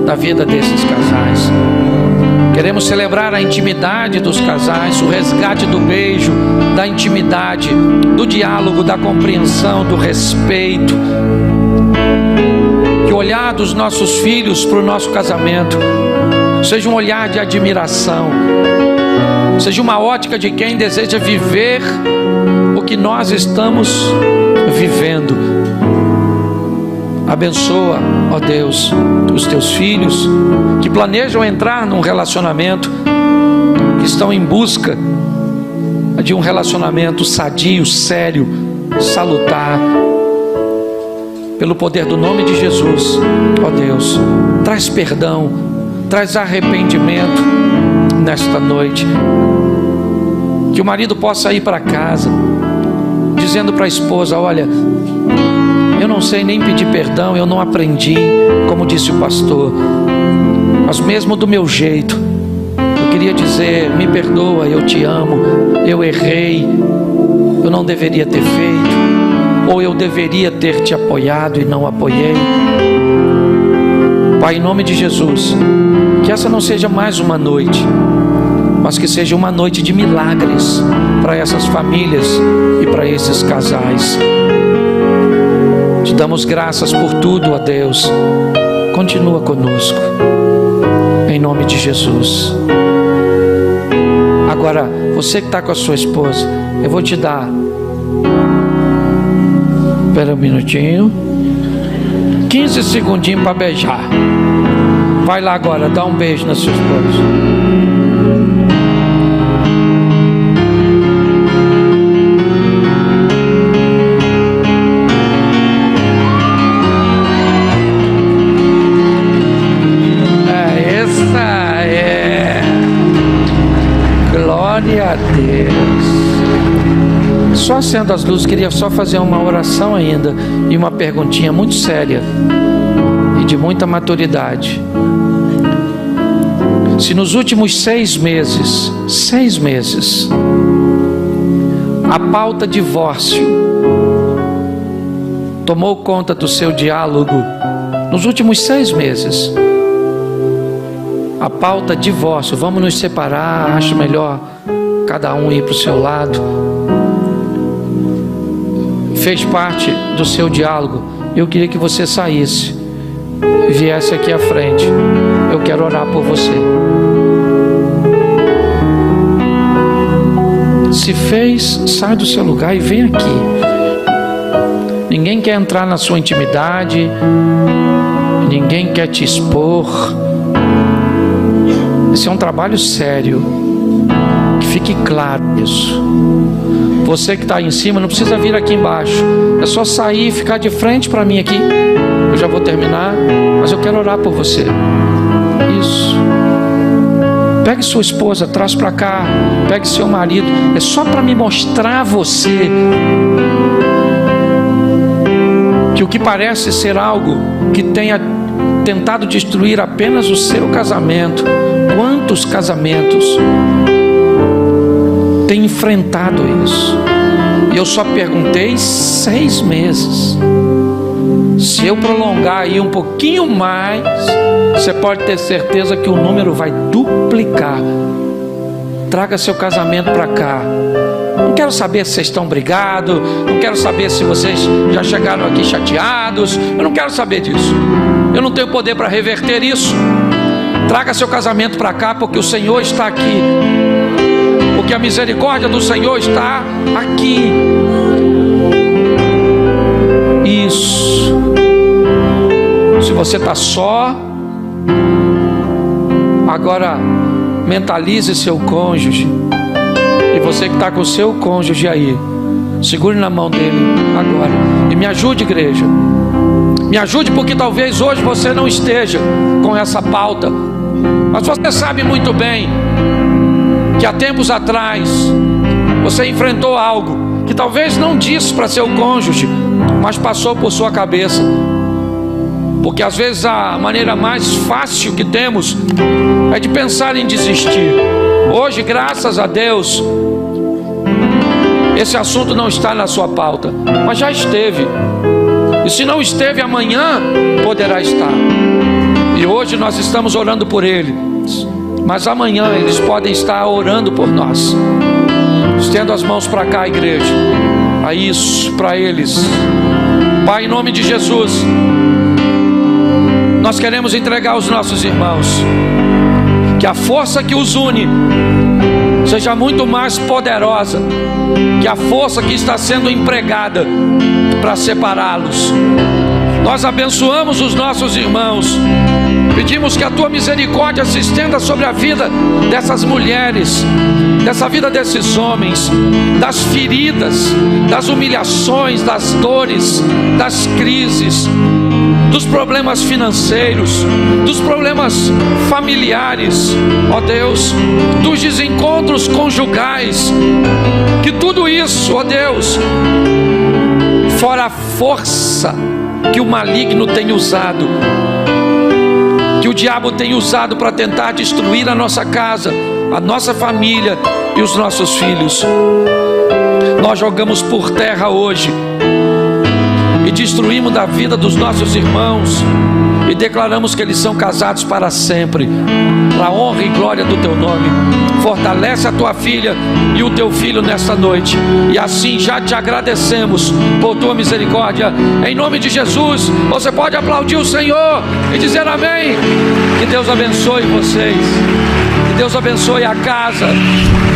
da vida desses casais. Queremos celebrar a intimidade dos casais, o resgate do beijo, da intimidade, do diálogo, da compreensão, do respeito. Que o olhar dos nossos filhos para o nosso casamento seja um olhar de admiração, seja uma ótica de quem deseja viver o que nós estamos vivendo. Abençoa, ó Deus, os teus filhos que planejam entrar num relacionamento, que estão em busca de um relacionamento sadio, sério, salutar. Pelo poder do nome de Jesus, ó Deus, traz perdão, traz arrependimento nesta noite. Que o marido possa ir para casa dizendo para a esposa: olha, eu não sei nem pedir perdão, eu não aprendi, como disse o pastor, mas mesmo do meu jeito, eu queria dizer: me perdoa, eu te amo, eu errei, eu não deveria ter feito, ou eu deveria ter te apoiado e não apoiei. Pai, em nome de Jesus, que essa não seja mais uma noite, mas que seja uma noite de milagres para essas famílias e para esses casais. Te damos graças por tudo, ó Deus. Continua conosco, em nome de Jesus. Agora, você que está com a sua esposa, eu vou te dar, espera um minutinho, 15 segundinhos para beijar. Vai lá agora, dá um beijo na sua esposa. Glória a Deus. Só acendo as luzes, queria só fazer uma oração ainda e uma perguntinha muito séria e de muita maturidade. Se nos últimos 6 meses, a pauta divórcio tomou conta do seu diálogo, nos últimos 6 meses, a pauta divórcio, vamos nos separar, acho melhor cada um ir para o seu lado, fez parte do seu diálogo, eu queria que você saísse viesse aqui à frente, eu quero orar por você. Se fez, sai do seu lugar e vem aqui. Ninguém quer entrar na sua intimidade, ninguém quer te expor. Esse é um trabalho sério, que fique claro isso. Você que está aí em cima não precisa vir aqui embaixo, é só sair e ficar de frente para mim aqui. Eu já vou terminar, mas eu quero orar por você. Isso. Pegue sua esposa, traz para cá. Pegue seu marido. É só para me mostrar a você que o que parece ser algo que tenha tentado destruir apenas o seu casamento. Quantos casamentos têm enfrentado isso? E eu só perguntei 6 meses. Se eu prolongar aí um pouquinho mais, você pode ter certeza que o número vai duplicar. Traga seu casamento para cá. Não quero saber se vocês estão brigados, não quero saber se vocês já chegaram aqui chateados, eu não quero saber disso. Eu não tenho poder para reverter isso. Traga seu casamento para cá, porque o Senhor está aqui, porque a misericórdia do Senhor está aqui. Isso. Se você está só, agora mentalize seu cônjuge. E você que está com o seu cônjuge aí, segure na mão dele agora e me ajude, igreja. Me ajude, porque talvez hoje você não esteja com essa pauta, mas você sabe muito bem que há tempos atrás você enfrentou algo que talvez não disse para seu cônjuge, mas passou por sua cabeça. Porque às vezes a maneira mais fácil que temos é de pensar em desistir. Hoje, graças a Deus, esse assunto não está na sua pauta, mas já esteve. E se não esteve, amanhã poderá estar. E hoje nós estamos orando por eles, mas amanhã eles podem estar orando por nós. Estendo as mãos para cá, igreja. A isso, para eles. Pai, em nome de Jesus, nós queremos entregar aos nossos irmãos, que a força que os une seja muito mais poderosa que a força que está sendo empregada para separá-los. Nós abençoamos os nossos irmãos, pedimos que a tua misericórdia se estenda sobre a vida dessas mulheres, dessa vida desses homens, das feridas, das humilhações, das dores, das crises, dos problemas financeiros, dos problemas familiares, ó Deus, dos desencontros conjugais, que tudo isso, ó Deus, fora a força que o maligno tem usado, que o diabo tem usado para tentar destruir a nossa casa, a nossa família e os nossos filhos, nós jogamos por terra hoje e destruímos da vida dos nossos irmãos e declaramos que eles são casados para sempre, para a honra e glória do teu nome. Fortalece a tua filha e o teu filho nesta noite, e assim já te agradecemos por tua misericórdia, em nome de Jesus. Você pode aplaudir o Senhor e dizer amém. Que Deus abençoe vocês, que Deus abençoe a casa,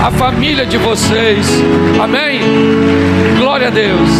a família de vocês, amém. Glória a Deus.